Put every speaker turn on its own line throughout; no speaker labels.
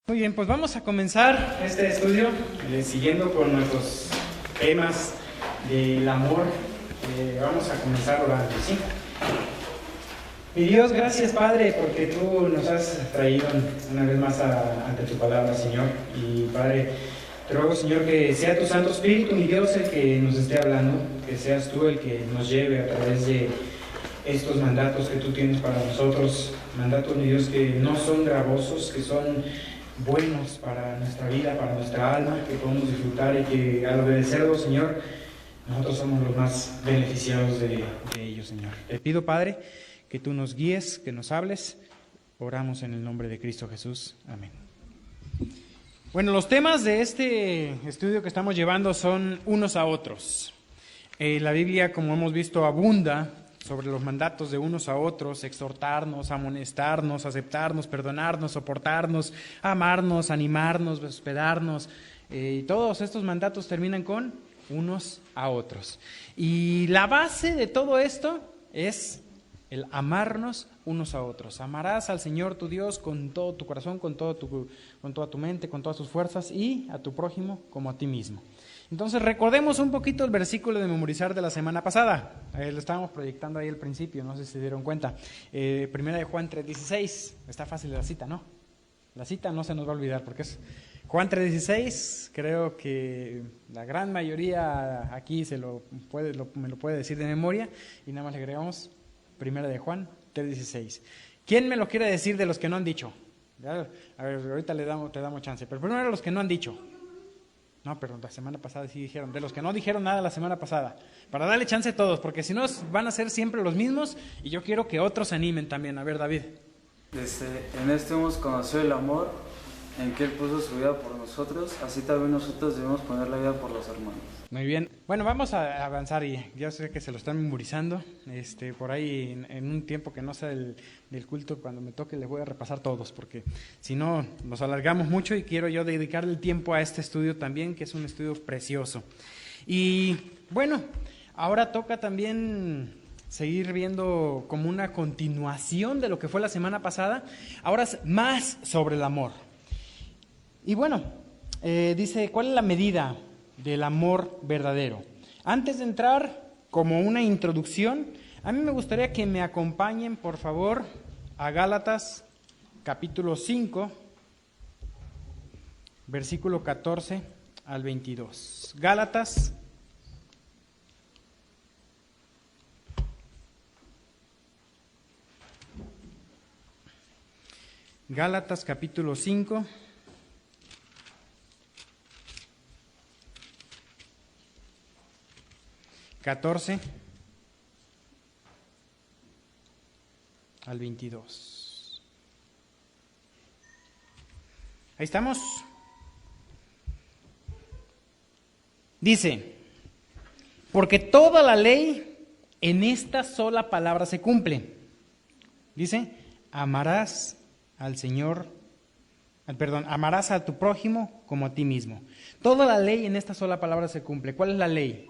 Muy bien, pues vamos a comenzar este estudio siguiendo con nuestros temas del amor. Vamos a comenzar orando, ¿sí? Mi Dios, gracias Padre, porque tú nos has traído una vez más ante tu palabra, Señor. Y Padre, te ruego, Señor, que sea tu Santo Espíritu, mi Dios, el que nos esté hablando, que seas tú el que nos lleve a través de estos mandatos que tú tienes para nosotros, mandatos, mi Dios, que no son gravosos, que son buenos para nuestra vida, para nuestra alma, que podemos disfrutar y que al obedecerlo, Señor, nosotros somos los más beneficiados de ellos, Señor. Te pido, Padre, que tú nos guíes, que nos hables. Oramos en el nombre de Cristo Jesús. Amén. Bueno, los temas de este estudio que estamos llevando son unos a otros. La Biblia, como hemos visto, abunda sobre los mandatos de unos a otros: exhortarnos, amonestarnos, aceptarnos, perdonarnos, soportarnos, amarnos, animarnos, hospedarnos. Y todos estos mandatos terminan con unos a otros. Y la base de todo esto es el amarnos unos a otros. Amarás al Señor tu Dios con todo tu corazón, con toda tu mente, con todas tus fuerzas, y a tu prójimo como a ti mismo. Entonces recordemos un poquito el versículo de memorizar de la semana pasada. Lo estábamos proyectando ahí al principio, no sé si se dieron cuenta. Primera de Juan 3:16. Está fácil la cita, ¿no? La cita no se nos va a olvidar porque es Juan 3:16. Creo que la gran mayoría aquí me lo puede decir de memoria, y nada más le agregamos Primera de Juan 3:16. ¿Quién me lo quiere decir de los que no han dicho? Ya, a ver, ahorita te damos chance, pero primero los que no han dicho. No, pero la semana pasada sí dijeron. De los que no dijeron nada la semana pasada, para darle chance a todos, porque si no van a ser siempre los mismos, y yo quiero que otros se animen también. A ver, David.
En esto hemos conocido el amor, en que Él puso su vida por nosotros, así también nosotros debemos poner la vida por los hermanos.
Muy bien. Bueno, vamos a avanzar, y ya sé que se lo están memorizando. Por ahí en un tiempo que no sea del culto, cuando me toque les voy a repasar todos, porque si no nos alargamos mucho, y quiero yo dedicarle el tiempo a este estudio también, que es un estudio precioso. Y bueno, ahora toca también seguir viendo como una continuación de lo que fue la semana pasada, ahora es más sobre el amor. Y bueno, dice, ¿cuál es la medida del amor verdadero? Antes de entrar, como una introducción, a mí me gustaría que me acompañen, por favor, a Gálatas capítulo 5, versículo 14 al 22. Gálatas capítulo 5, (14 al 22). Ahí estamos. Dice: porque toda la ley en esta sola palabra se cumple. Dice: amarás a tu prójimo como a ti mismo. Toda la ley en esta sola palabra se cumple. ¿Cuál es la ley?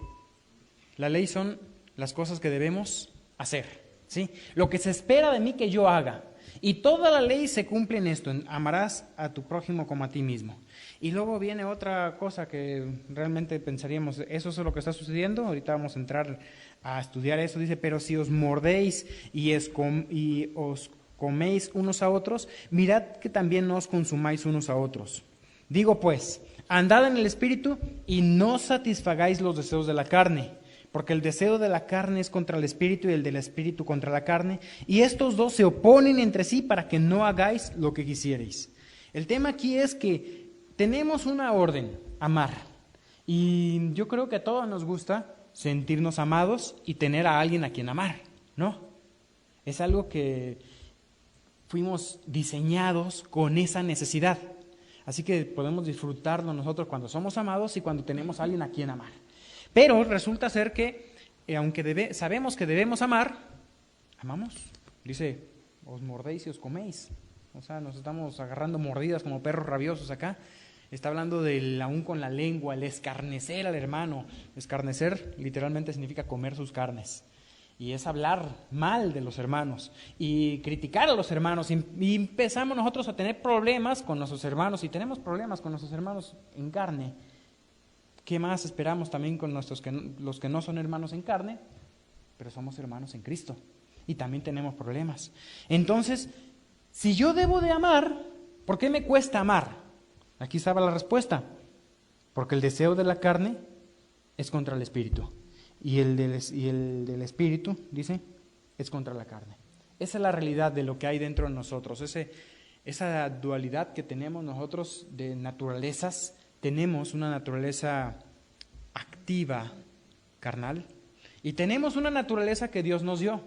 La ley son las cosas que debemos hacer, ¿sí? Lo que se espera de mí que yo haga. Y toda la ley se cumple en esto: amarás a tu prójimo como a ti mismo. Y luego viene otra cosa que realmente pensaríamos, ¿eso es lo que está sucediendo? Ahorita vamos a entrar a estudiar eso. Dice: pero si os mordéis y os coméis unos a otros, mirad que también no os consumáis unos a otros. Digo pues, andad en el Espíritu y no satisfagáis los deseos de la carne, porque el deseo de la carne es contra el Espíritu y el del Espíritu contra la carne, y estos dos se oponen entre sí para que no hagáis lo que quisierais. El tema aquí es que tenemos una orden: amar. Y yo creo que a todos nos gusta sentirnos amados y tener a alguien a quien amar, ¿no? Es algo que fuimos diseñados con esa necesidad. Así que podemos disfrutarlo nosotros cuando somos amados y cuando tenemos a alguien a quien amar. Pero resulta ser que, aunque sabemos que debemos amar, amamos. Dice: os mordéis y os coméis. O sea, nos estamos agarrando mordidas como perros rabiosos acá. Está hablando del aún con la lengua, el escarnecer al hermano. Escarnecer literalmente significa comer sus carnes. Y es hablar mal de los hermanos y criticar a los hermanos. Y empezamos nosotros a tener problemas con nuestros hermanos, y tenemos problemas con nuestros hermanos en carne. ¿Qué más esperamos también con los que no son hermanos en carne, pero somos hermanos en Cristo? Y también tenemos problemas. Entonces, si yo debo de amar, ¿por qué me cuesta amar? Aquí estaba la respuesta. Porque el deseo de la carne es contra el espíritu. Y el del espíritu, dice, es contra la carne. Esa es la realidad de lo que hay dentro de nosotros. Esa dualidad que tenemos nosotros de naturalezas. Tenemos una naturaleza activa, carnal, y tenemos una naturaleza que Dios nos dio.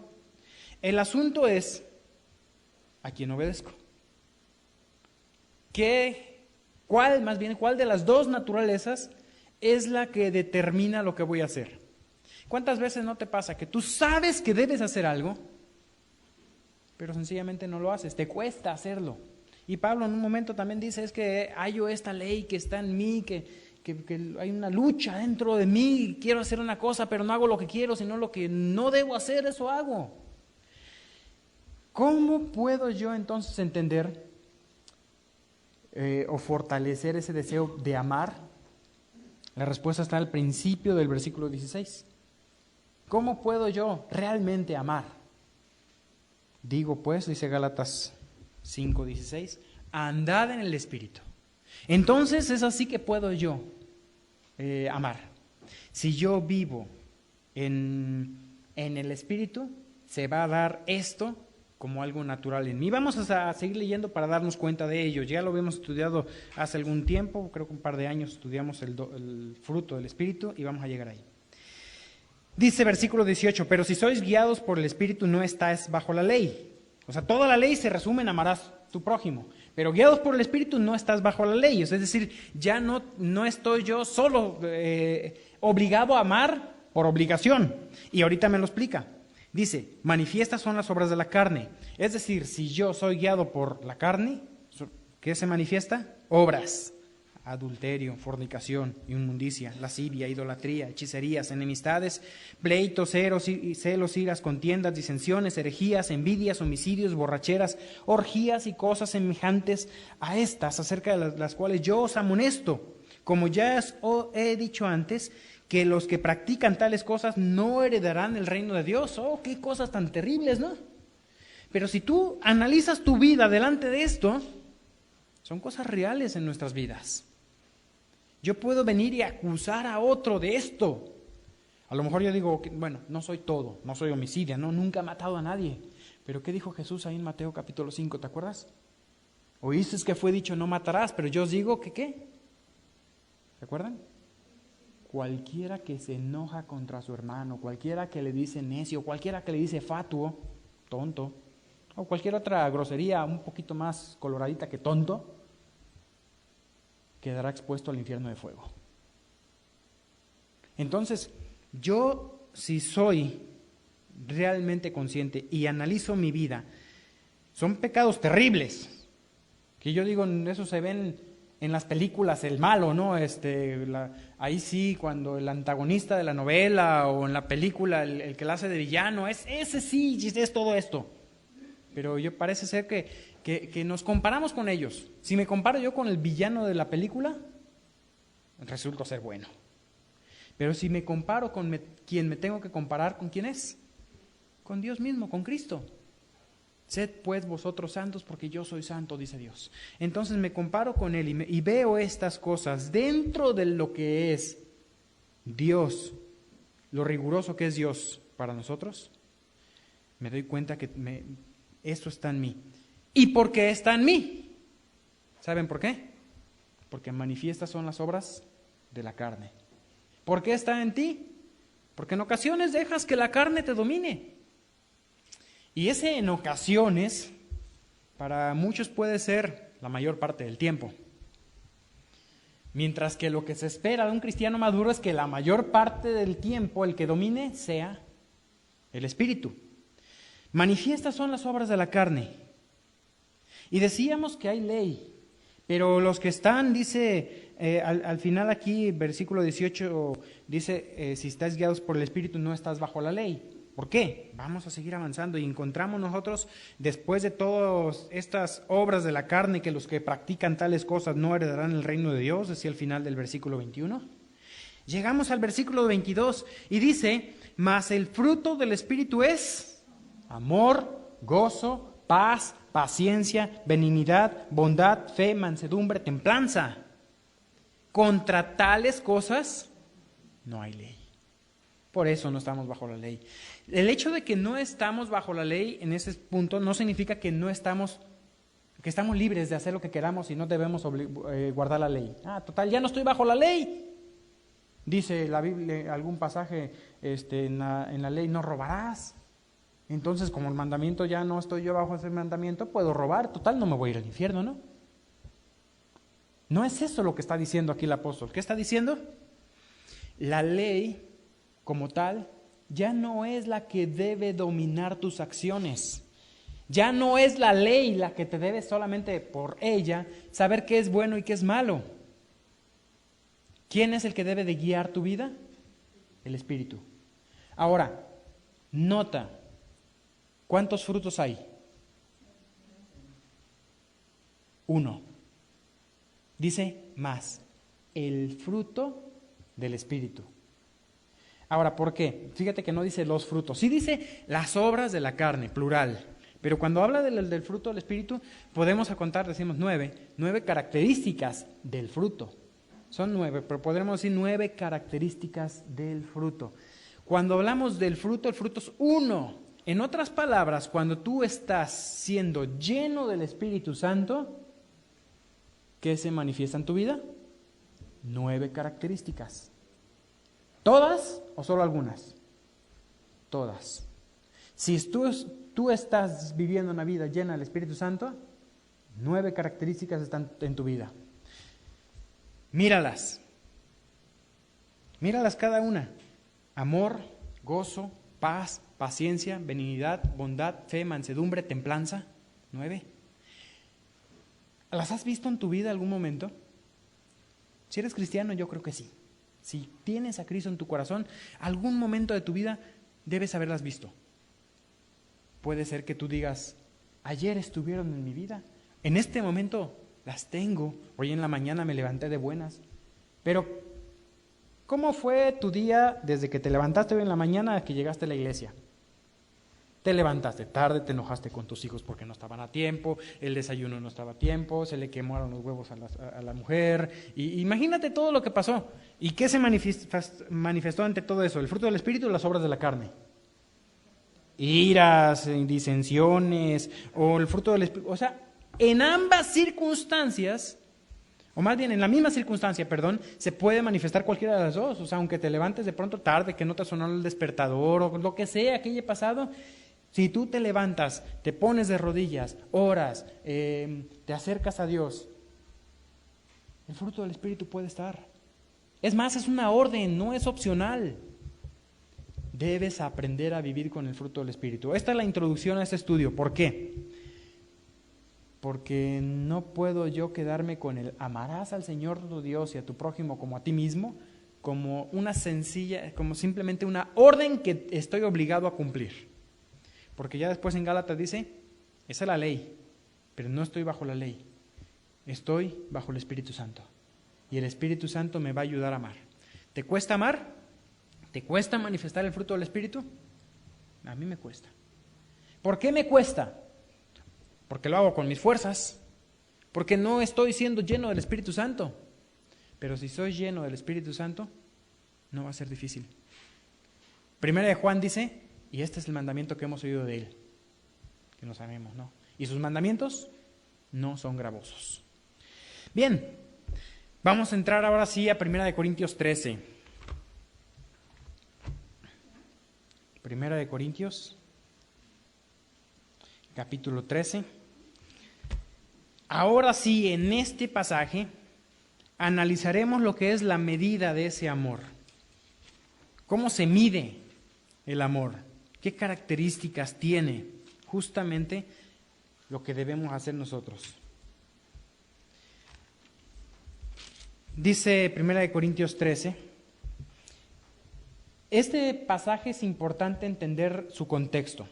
El asunto es, ¿a quién obedezco? ¿Cuál de las dos naturalezas es la que determina lo que voy a hacer? ¿Cuántas veces no te pasa que tú sabes que debes hacer algo, pero sencillamente no lo haces? Te cuesta hacerlo. Y Pablo en un momento también dice, es que hallo esta ley que está en mí, que hay una lucha dentro de mí, quiero hacer una cosa, pero no hago lo que quiero, sino lo que no debo hacer, eso hago. ¿Cómo puedo yo entonces entender o fortalecer ese deseo de amar? La respuesta está al principio del versículo 16. ¿Cómo puedo yo realmente amar? Digo pues, dice Gálatas 5:16, andad en el Espíritu. Entonces es así que puedo yo amar. Si yo vivo en el Espíritu, se va a dar esto como algo natural en mí. Vamos a seguir leyendo para darnos cuenta de ello. Ya lo habíamos estudiado hace algún tiempo, creo que un par de años estudiamos el fruto del Espíritu y vamos a llegar ahí. Dice versículo 18, pero si sois guiados por el Espíritu no estáis bajo la ley. O sea, toda la ley se resume en amarás a tu prójimo, pero guiados por el Espíritu no estás bajo la ley. Es decir, ya no estoy yo solo obligado a amar por obligación. Y ahorita me lo explica. Dice, manifiestas son las obras de la carne. Es decir, si yo soy guiado por la carne, ¿qué se manifiesta? Obras. Adulterio, fornicación, inmundicia, lascivia, idolatría, hechicerías, enemistades, pleitos, celos, iras, contiendas, disensiones, herejías, envidias, homicidios, borracheras, orgías y cosas semejantes a estas, acerca de las cuales yo os amonesto, como ya os he dicho antes, que los que practican tales cosas no heredarán el reino de Dios. Oh, qué cosas tan terribles, ¿no? Pero si tú analizas tu vida delante de esto, son cosas reales en nuestras vidas. Yo puedo venir y acusar a otro de esto. A lo mejor yo digo, bueno, no soy todo, no soy homicida, no, nunca he matado a nadie. Pero ¿qué dijo Jesús ahí en Mateo capítulo 5? ¿Te acuerdas? Oíste que fue dicho, no matarás, pero yo os digo que ¿qué? ¿Se acuerdan? Cualquiera que se enoja contra su hermano, cualquiera que le dice necio, cualquiera que le dice fatuo, tonto, o cualquier otra grosería un poquito más coloradita que tonto, quedará expuesto al infierno de fuego. Entonces, yo si soy realmente consciente y analizo mi vida, son pecados terribles, que yo digo, eso se ven en las películas, el malo, ¿no? Ahí sí, cuando el antagonista de la novela o en la película, el que la hace de villano, ese sí es todo esto. Pero parece ser que nos comparamos con ellos. Si me comparo yo con el villano de la película, resulto ser bueno. Pero si me comparo con quien me tengo que comparar, ¿con quién es? Con Dios mismo, con Cristo. Sed pues vosotros santos porque yo soy santo, dice Dios. Entonces me comparo con Él y veo estas cosas dentro de lo que es Dios, lo riguroso que es Dios para nosotros. Me doy cuenta que eso está en mí. ¿Y por qué está en mí? ¿Saben por qué? Porque manifiestas son las obras de la carne. ¿Por qué está en ti? Porque en ocasiones dejas que la carne te domine. Y ese en ocasiones, para muchos puede ser la mayor parte del tiempo. Mientras que lo que se espera de un cristiano maduro es que la mayor parte del tiempo el que domine sea el Espíritu. Manifiestas son las obras de la carne. Y decíamos que hay ley, pero los que están, dice, al final aquí, versículo 18, dice, si estáis guiados por el Espíritu no estás bajo la ley. ¿Por qué? Vamos a seguir avanzando y encontramos nosotros, después de todas estas obras de la carne, que los que practican tales cosas no heredarán el reino de Dios, decía el final del versículo 21. Llegamos al versículo 22 y dice, mas el fruto del Espíritu es amor, gozo, paz, paciencia, benignidad, bondad, fe, mansedumbre, templanza. Contra tales cosas no hay ley. Por eso no estamos bajo la ley. El hecho de que no estamos bajo la ley en ese punto no significa que que estamos libres de hacer lo que queramos y no debemos guardar la ley. Total, ya no estoy bajo la ley. Dice la Biblia, algún pasaje en la ley, no robarás. Entonces, como el mandamiento ya no estoy yo bajo ese mandamiento, puedo robar. Total, no me voy a ir al infierno, ¿no? No es eso lo que está diciendo aquí el apóstol. ¿Qué está diciendo? La ley como tal, ya no es la que debe dominar tus acciones. Ya no es la ley la que te debe solamente por ella saber qué es bueno y qué es malo. ¿Quién es el que debe de guiar tu vida? El Espíritu. Ahora, nota, ¿cuántos frutos hay? 1. Dice más, el fruto del Espíritu. Ahora, ¿por qué? Fíjate que no dice los frutos, sí dice las obras de la carne, plural. Pero cuando habla del fruto del Espíritu, podemos contar, decimos 9 características del fruto. Son 9, pero podremos decir 9 características del fruto. Cuando hablamos del fruto, el fruto es 1. En otras palabras, cuando tú estás siendo lleno del Espíritu Santo, ¿qué se manifiesta en tu vida? 9 características. ¿Todas o solo algunas? Todas. Si tú estás viviendo una vida llena del Espíritu Santo, 9 características están en tu vida. Míralas. Míralas cada una. Amor, gozo, paz, paciencia, benignidad, bondad, fe, mansedumbre, templanza. 9. ¿Las has visto en tu vida algún momento? Si eres cristiano, yo creo que sí. Si tienes a Cristo en tu corazón, algún momento de tu vida debes haberlas visto. Puede ser que tú digas, ayer estuvieron en mi vida, en este momento las tengo, hoy en la mañana me levanté de buenas. Pero, ¿cómo fue tu día desde que te levantaste hoy en la mañana a que llegaste a la iglesia? Te levantaste tarde, te enojaste con tus hijos porque no estaban a tiempo, el desayuno no estaba a tiempo, se le quemaron los huevos a la mujer, y imagínate todo lo que pasó. ¿Y qué se manifestó ante todo eso? El fruto del Espíritu y las obras de la carne. Iras, disensiones, o el fruto del Espíritu. O sea, en ambas circunstancias, o más bien en la misma circunstancia, se puede manifestar cualquiera de las dos. O sea, aunque te levantes de pronto tarde, que no te sonó el despertador, o lo que sea que haya pasado, si tú te levantas, te pones de rodillas, oras, te acercas a Dios, el fruto del Espíritu puede estar. Es más, es una orden, no es opcional. Debes aprender a vivir con el fruto del Espíritu. Esta es la introducción a este estudio. ¿Por qué? Porque no puedo yo quedarme con el amarás al Señor tu Dios y a tu prójimo como a ti mismo, como una sencilla, como simplemente una orden que estoy obligado a cumplir. Porque ya después en Gálatas dice, esa es la ley, pero no estoy bajo la ley, estoy bajo el Espíritu Santo. Y el Espíritu Santo me va a ayudar a amar. ¿Te cuesta amar? ¿Te cuesta manifestar el fruto del Espíritu? A mí me cuesta. ¿Por qué me cuesta? Porque lo hago con mis fuerzas, porque no estoy siendo lleno del Espíritu Santo. Pero si soy lleno del Espíritu Santo, no va a ser difícil. Primera de Juan dice, y este es el mandamiento que hemos oído de él, que nos amemos, ¿no? Y sus mandamientos no son gravosos. Bien, vamos a entrar ahora sí a Primera de Corintios 13. Primera de Corintios, capítulo 13. Ahora sí, en este pasaje, analizaremos lo que es la medida de ese amor. ¿Cómo se mide el amor? ¿Qué características tiene? Justamente lo que debemos hacer nosotros. Dice 1 Corintios 13, Este pasaje es importante entender su contexto.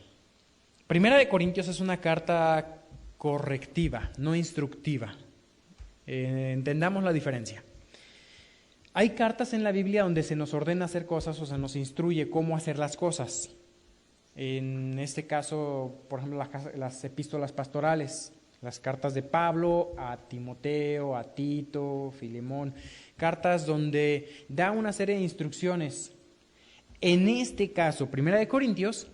Primera de Corintios es una carta correctiva, no instructiva. Entendamos la diferencia. Hay cartas en la Biblia donde se nos ordena hacer cosas o se nos instruye cómo hacer las cosas. En este caso, por ejemplo, las epístolas pastorales, las cartas de Pablo a Timoteo, a Tito, Filemón, cartas donde da una serie de instrucciones. En este caso, Primera de Corintios,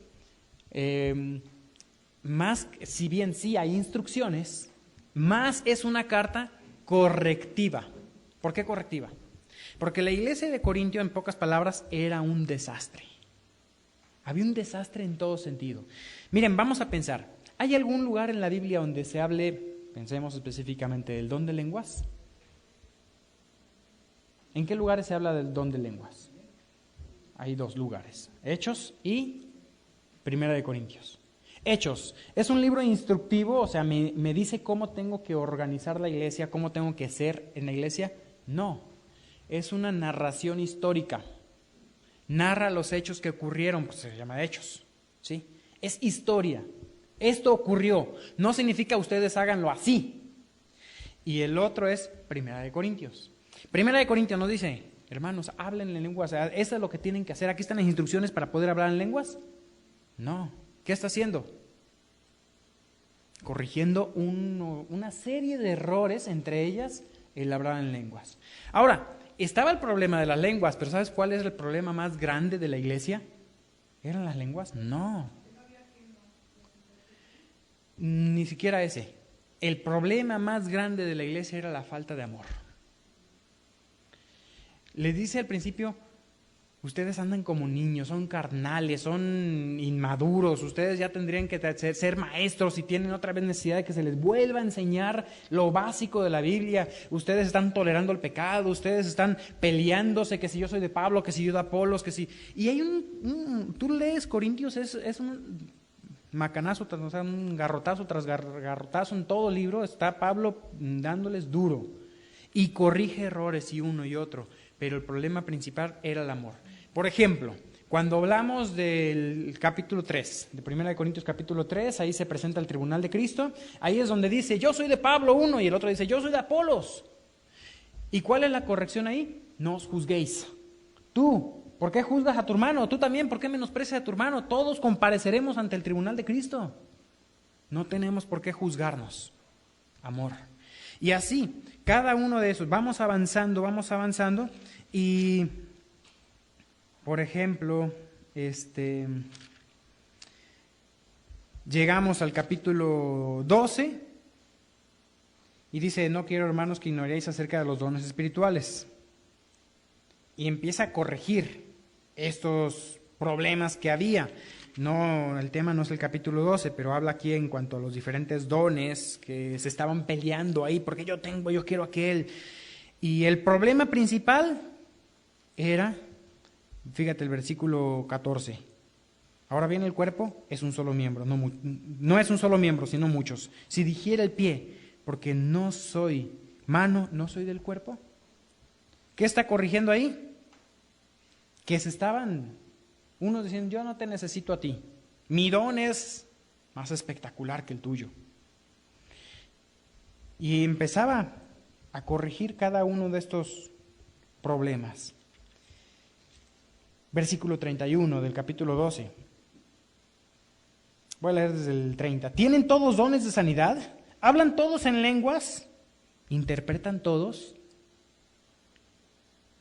más, si bien sí hay instrucciones, más es una carta correctiva. ¿Por qué correctiva? Porque la iglesia de Corintio, en pocas palabras, era un desastre. Había un desastre en todo sentido. Miren, vamos a pensar, ¿hay algún lugar en la Biblia donde se hable, pensemos específicamente, del don de lenguas? ¿En qué lugares se habla del don de lenguas? Hay dos lugares, Hechos y Primera de Corintios. Hechos, ¿es un libro instructivo? O sea, ¿me dice cómo tengo que organizar la iglesia, cómo tengo que ser en la iglesia? No, es una narración histórica. Narra los hechos que ocurrieron, pues se llama Hechos, ¿sí? Es historia. Esto ocurrió, no significa ustedes háganlo así. Y el otro es Primera de Corintios. Primera de Corintios nos dice, hermanos, hablen en lenguas, eso es lo que tienen que hacer. Aquí están las instrucciones para poder hablar en lenguas. No, ¿qué está haciendo? Corrigiendo una serie de errores, entre ellas el hablar en lenguas. Ahora, estaba el problema de las lenguas, pero ¿sabes cuál es el problema más grande de la iglesia? ¿Eran las lenguas? No. Ni siquiera ese. El problema más grande de la iglesia era la falta de amor. Le dice al principio, ustedes andan como niños, son carnales, son inmaduros, ustedes ya tendrían que ser maestros y tienen otra vez necesidad de que se les vuelva a enseñar lo básico de la Biblia. Ustedes están tolerando el pecado, ustedes están peleándose, que si yo soy de Pablo, que si yo de Apolos, que si... Y hay tú lees Corintios, es un macanazo, o sea, un garrotazo tras garrotazo en todo el libro, está Pablo dándoles duro y corrige errores y uno y otro, pero el problema principal era el amor. Por ejemplo, cuando hablamos del capítulo 3, de 1 Corintios capítulo 3, ahí se presenta el tribunal de Cristo, ahí es donde dice, yo soy de Pablo uno, y el otro dice, yo soy de Apolos. ¿Y cuál es la corrección ahí? No os juzguéis. Tú, ¿por qué juzgas a tu hermano? Tú también, ¿por qué menosprecias a tu hermano? Todos compareceremos ante el tribunal de Cristo. No tenemos por qué juzgarnos. Amor. Y así, cada uno de esos, vamos avanzando, y... Por ejemplo, llegamos al capítulo 12 y dice, no quiero, hermanos, que ignoréis acerca de los dones espirituales. Y empieza a corregir estos problemas que había. No, el tema no es el capítulo 12, pero habla aquí en cuanto a los diferentes dones que se estaban peleando ahí, porque yo quiero aquel. Y el problema principal era... Fíjate el versículo 14. Ahora bien, el cuerpo es un solo miembro, no es un solo miembro, sino muchos. Si dijera el pie, porque no soy mano, ¿no soy del cuerpo? ¿Qué está corrigiendo ahí? Que se estaban unos diciendo, yo no te necesito a ti. Mi don es más espectacular que el tuyo. Y empezaba a corregir cada uno de estos problemas. Versículo 31 del capítulo 12. Voy a leer desde el 30. ¿Tienen todos dones de sanidad? ¿Hablan todos en lenguas? ¿Interpretan todos?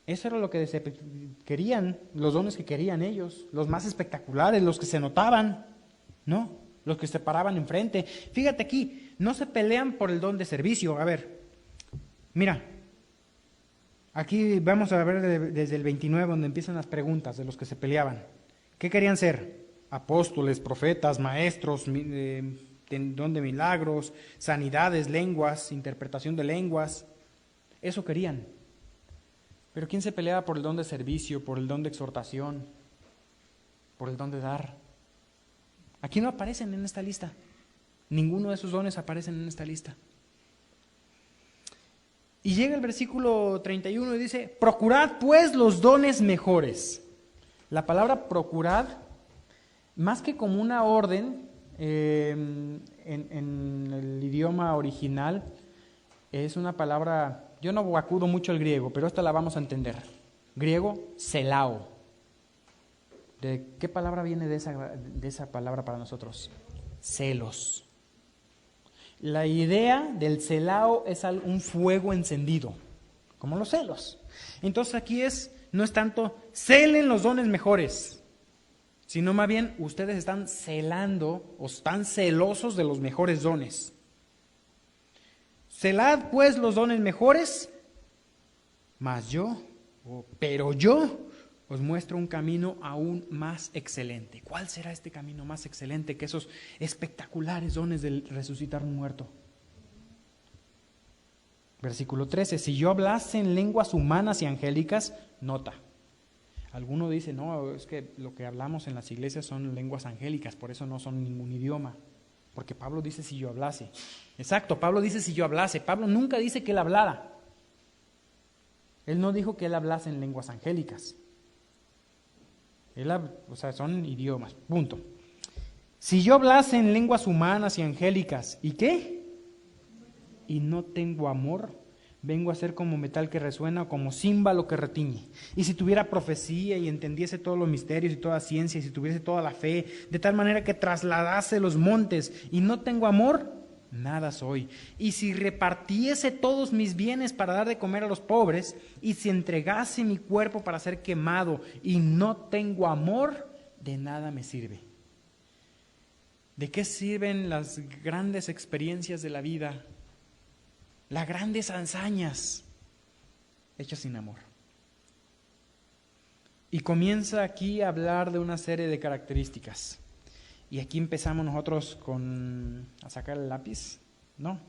Eso era lo que querían, los dones que querían ellos, los más espectaculares, los que se notaban, ¿no? Los que se paraban enfrente. Fíjate aquí, no se pelean por el don de servicio. A ver, mira. Aquí vamos a ver desde el 29 donde empiezan las preguntas de los que se peleaban. ¿Qué querían ser? Apóstoles, profetas, maestros, don de milagros, sanidades, lenguas, interpretación de lenguas. Eso querían. Pero ¿quién se peleaba por el don de servicio, por el don de exhortación, por el don de dar? Aquí no aparecen en esta lista. Ninguno de esos dones aparecen en esta lista. Y llega el versículo 31 y dice, procurad pues los dones mejores. La palabra procurad, más que como una orden, en el idioma original, es una palabra, yo no acudo mucho al griego, pero esta la vamos a entender. Griego, selao. ¿De qué palabra viene de esa palabra para nosotros? Celos. La idea del selao es un fuego encendido, como los celos. Entonces aquí no es tanto celen los dones mejores, sino más bien ustedes están celando o están celosos de los mejores dones. Celad pues los dones mejores, pero yo os muestro un camino aún más excelente. ¿Cuál será este camino más excelente que esos espectaculares dones del resucitar un muerto? Versículo 13, si yo hablase en lenguas humanas y angélicas, nota. Alguno dice, no, es que lo que hablamos en las iglesias son lenguas angélicas, por eso no son ningún idioma. Porque Pablo dice si yo hablase. Exacto, Pablo dice si yo hablase. Pablo nunca dice que él hablara. Él no dijo que él hablase en lenguas angélicas. Son idiomas, punto. Si yo hablase en lenguas humanas y angélicas, ¿y qué? Y no tengo amor, vengo a ser como metal que resuena o como címbalo que retiñe. Y si tuviera profecía y entendiese todos los misterios y toda ciencia, y si tuviese toda la fe, de tal manera que trasladase los montes, y no tengo amor, nada soy. Y si repartiese todos mis bienes para dar de comer a los pobres, y si entregase mi cuerpo para ser quemado, y no tengo amor, de nada me sirve. ¿De qué sirven las grandes experiencias de la vida? Las grandes hazañas hechas sin amor. Y comienza aquí a hablar de una serie de características. Y aquí empezamos nosotros a sacar el lápiz, ¿no?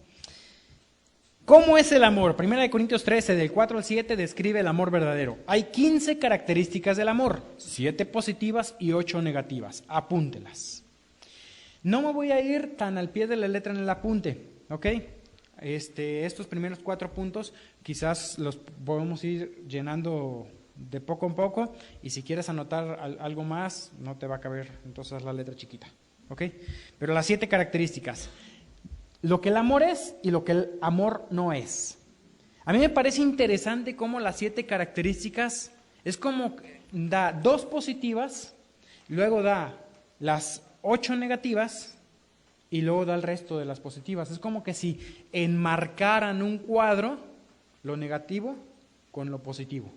¿Cómo es el amor? 1 Corintios 13, del 4 al 7, describe el amor verdadero. Hay 15 características del amor, 7 positivas y 8 negativas. Apúntelas. No me voy a ir tan al pie de la letra en el apunte, ¿ok? Estos primeros 4 puntos quizás los podemos ir llenando de poco en poco, y si quieres anotar algo más, no te va a caber entonces la letra chiquita, ¿ok? Pero las 7 características, lo que el amor es y lo que el amor no es. A mí me parece interesante cómo las 7 características es como da 2 positivas, luego da las 8 negativas y luego da el resto de las positivas. Es como que si enmarcaran un cuadro, lo negativo con lo positivo.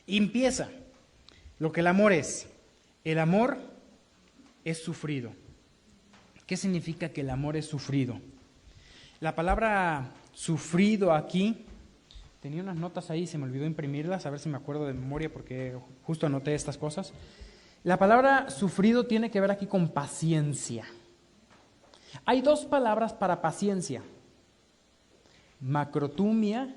Y empieza lo que el amor es. El amor es sufrido. ¿Qué significa que el amor es sufrido? La palabra sufrido aquí, tenía unas notas ahí, se me olvidó imprimirlas, a ver si me acuerdo de memoria porque justo anoté estas cosas. La palabra sufrido tiene que ver aquí con paciencia. Hay 2 palabras para paciencia. Macrotumia,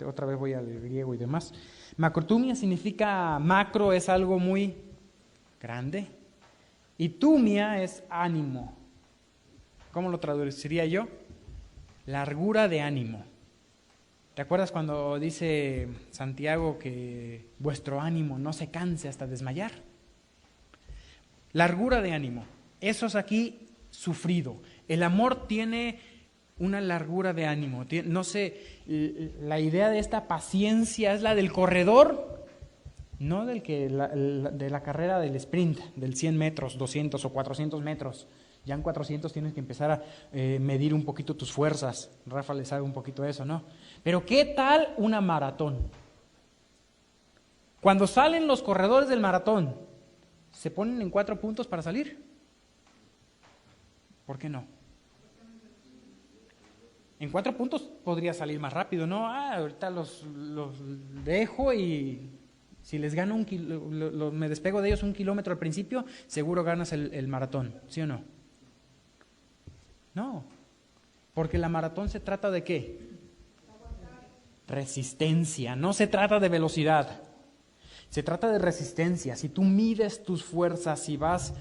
otra vez voy al griego y demás. Macrotumia significa, macro es algo muy grande, y tumia es ánimo. ¿Cómo lo traduciría yo? Largura de ánimo. ¿Te acuerdas cuando dice Santiago que vuestro ánimo no se canse hasta desmayar? Largura de ánimo. Eso es aquí sufrido. El amor tiene una largura de ánimo. No sé, la idea de esta paciencia es la del corredor, no de la carrera del sprint, del 100 metros, 200 o 400 metros. Ya en 400 tienes que empezar a medir un poquito tus fuerzas. Rafa le sabe un poquito de eso, ¿no? Pero ¿qué tal una maratón? Cuando salen los corredores del maratón, ¿se ponen en 4 puntos para salir? ¿Por qué no? En 4 puntos podría salir más rápido, ¿no? Ahorita los dejo y si les gano me despego de ellos 1 kilómetro al principio, seguro ganas el maratón, ¿sí o no? No, porque la maratón se trata de ¿qué? Resistencia, no se trata de velocidad, se trata de resistencia. Si tú mides tus fuerzas, si vas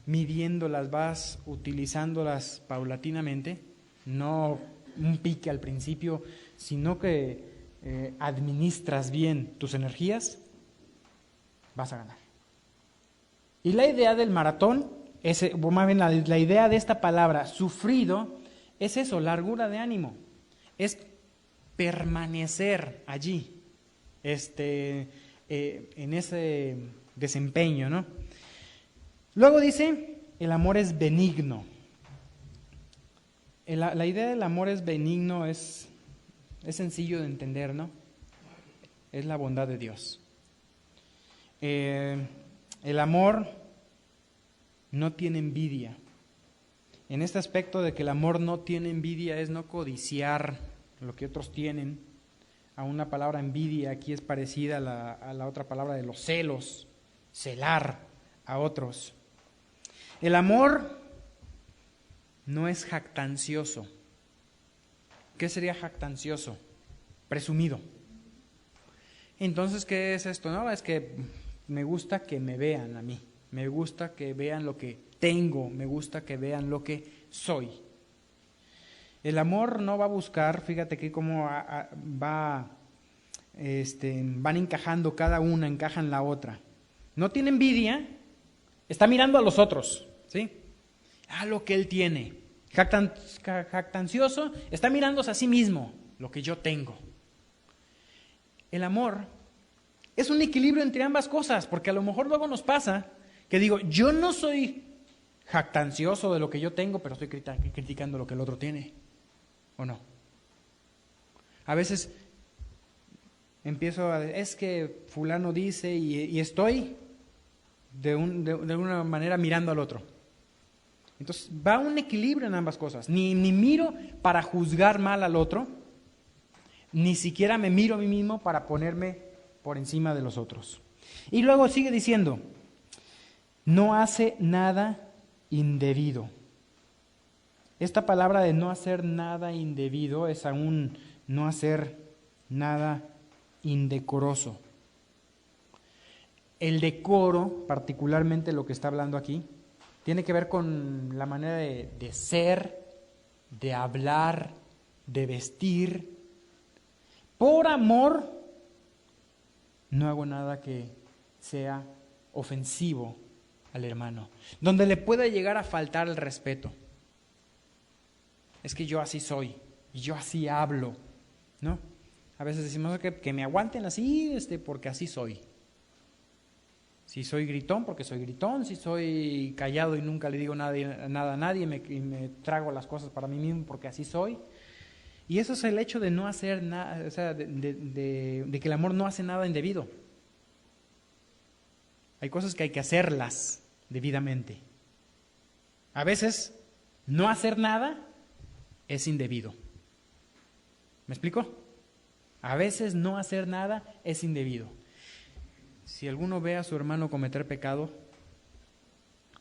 midiéndolas, vas utilizándolas paulatinamente, no un pique al principio, sino que administras bien tus energías, vas a ganar. Y la idea del maratón, más bien la idea de esta palabra, sufrido, es eso, largura de ánimo. Es permanecer allí, en ese desempeño, ¿no? Luego dice, el amor es benigno. La idea del amor es benigno, es sencillo de entender, ¿no? Es la bondad de Dios. El amor no tiene envidia. En este aspecto de que el amor no tiene envidia es no codiciar lo que otros tienen. A una palabra envidia aquí es parecida a la otra palabra de los celos, celar a otros. El amor no es jactancioso. ¿Qué sería jactancioso? Presumido. Entonces, ¿qué es esto? No, es que me gusta que me vean a mí, me gusta que vean lo que tengo, me gusta que vean lo que soy. El amor no va a buscar, fíjate que cómo van encajando, cada una encaja en la otra. No tiene envidia, está mirando a los otros, ¿sí? Lo que él tiene. Jactancioso, está mirándose a sí mismo, lo que yo tengo. El amor es un equilibrio entre ambas cosas, porque a lo mejor luego nos pasa que digo, yo no soy jactancioso de lo que yo tengo, pero estoy criticando lo que el otro tiene, ¿o no? A veces empiezo a decir, es que fulano dice y estoy de alguna manera mirando al otro. Entonces va un equilibrio en ambas cosas. Ni miro para juzgar mal al otro, ni siquiera me miro a mí mismo para ponerme por encima de los otros. Y luego sigue diciendo, no hace nada indebido. Esta palabra de no hacer nada indebido es aún no hacer nada indecoroso. El decoro, particularmente lo que está hablando aquí, tiene que ver con la manera de ser, de hablar, de vestir. Por amor, no hago nada que sea ofensivo al hermano, donde le pueda llegar a faltar el respeto. Es que yo así soy, y yo así hablo, ¿no? A veces decimos que me aguanten así, porque así soy. Si soy gritón, porque soy gritón. Si soy callado y nunca le digo nada a nadie y me trago las cosas para mí mismo, porque así soy. Y eso es el hecho de no hacer nada, o sea, de que el amor no hace nada indebido. Hay cosas que hay que hacerlas debidamente. A veces, no hacer nada es indebido. ¿Me explico? A veces no hacer nada es indebido. Si alguno ve a su hermano cometer pecado,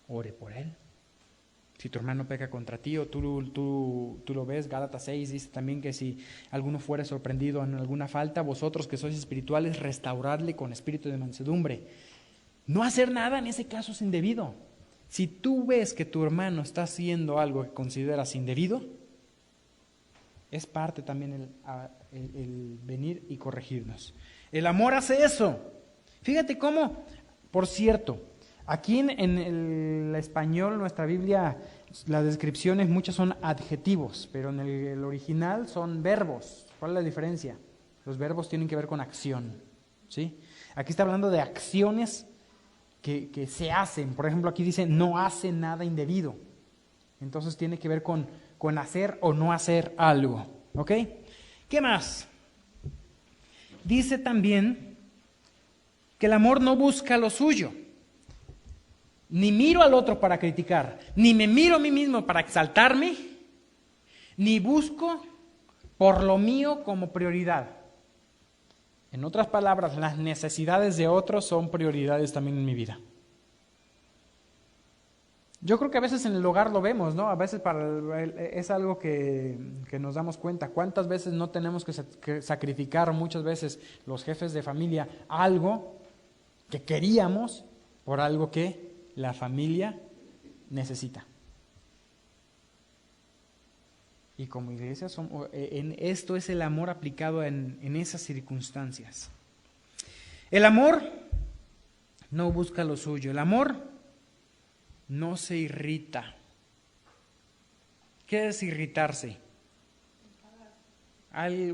ore por él. Si tu hermano peca contra ti o tú lo ves, Gálatas 6 dice también que si alguno fuere sorprendido en alguna falta, vosotros que sois espirituales, restauradle con espíritu de mansedumbre. No hacer nada en ese caso es indebido. Si tú ves que tu hermano está haciendo algo que consideras indebido, es parte también el venir y corregirnos. El amor hace eso. Fíjate cómo, por cierto, aquí en el español, nuestra Biblia, las descripciones muchas son adjetivos, pero en el original son verbos. ¿Cuál es la diferencia? Los verbos tienen que ver con acción, ¿sí? Aquí está hablando de acciones que se hacen. Por ejemplo, aquí dice, no hace nada indebido. Entonces tiene que ver con hacer o no hacer algo, ¿ok? ¿Qué más? Dice también que el amor no busca lo suyo. Ni miro al otro para criticar, ni me miro a mí mismo para exaltarme, ni busco por lo mío como prioridad. En otras palabras, las necesidades de otros son prioridades también en mi vida. Yo creo que a veces en el hogar lo vemos, ¿no? A veces es algo que nos damos cuenta. ¿Cuántas veces no tenemos que sacrificar, muchas veces los jefes de familia, algo que queríamos por algo que la familia necesita? Y como iglesia, esto es el amor aplicado en esas circunstancias. El amor no busca lo suyo. El amor no se irrita. ¿Qué es irritarse?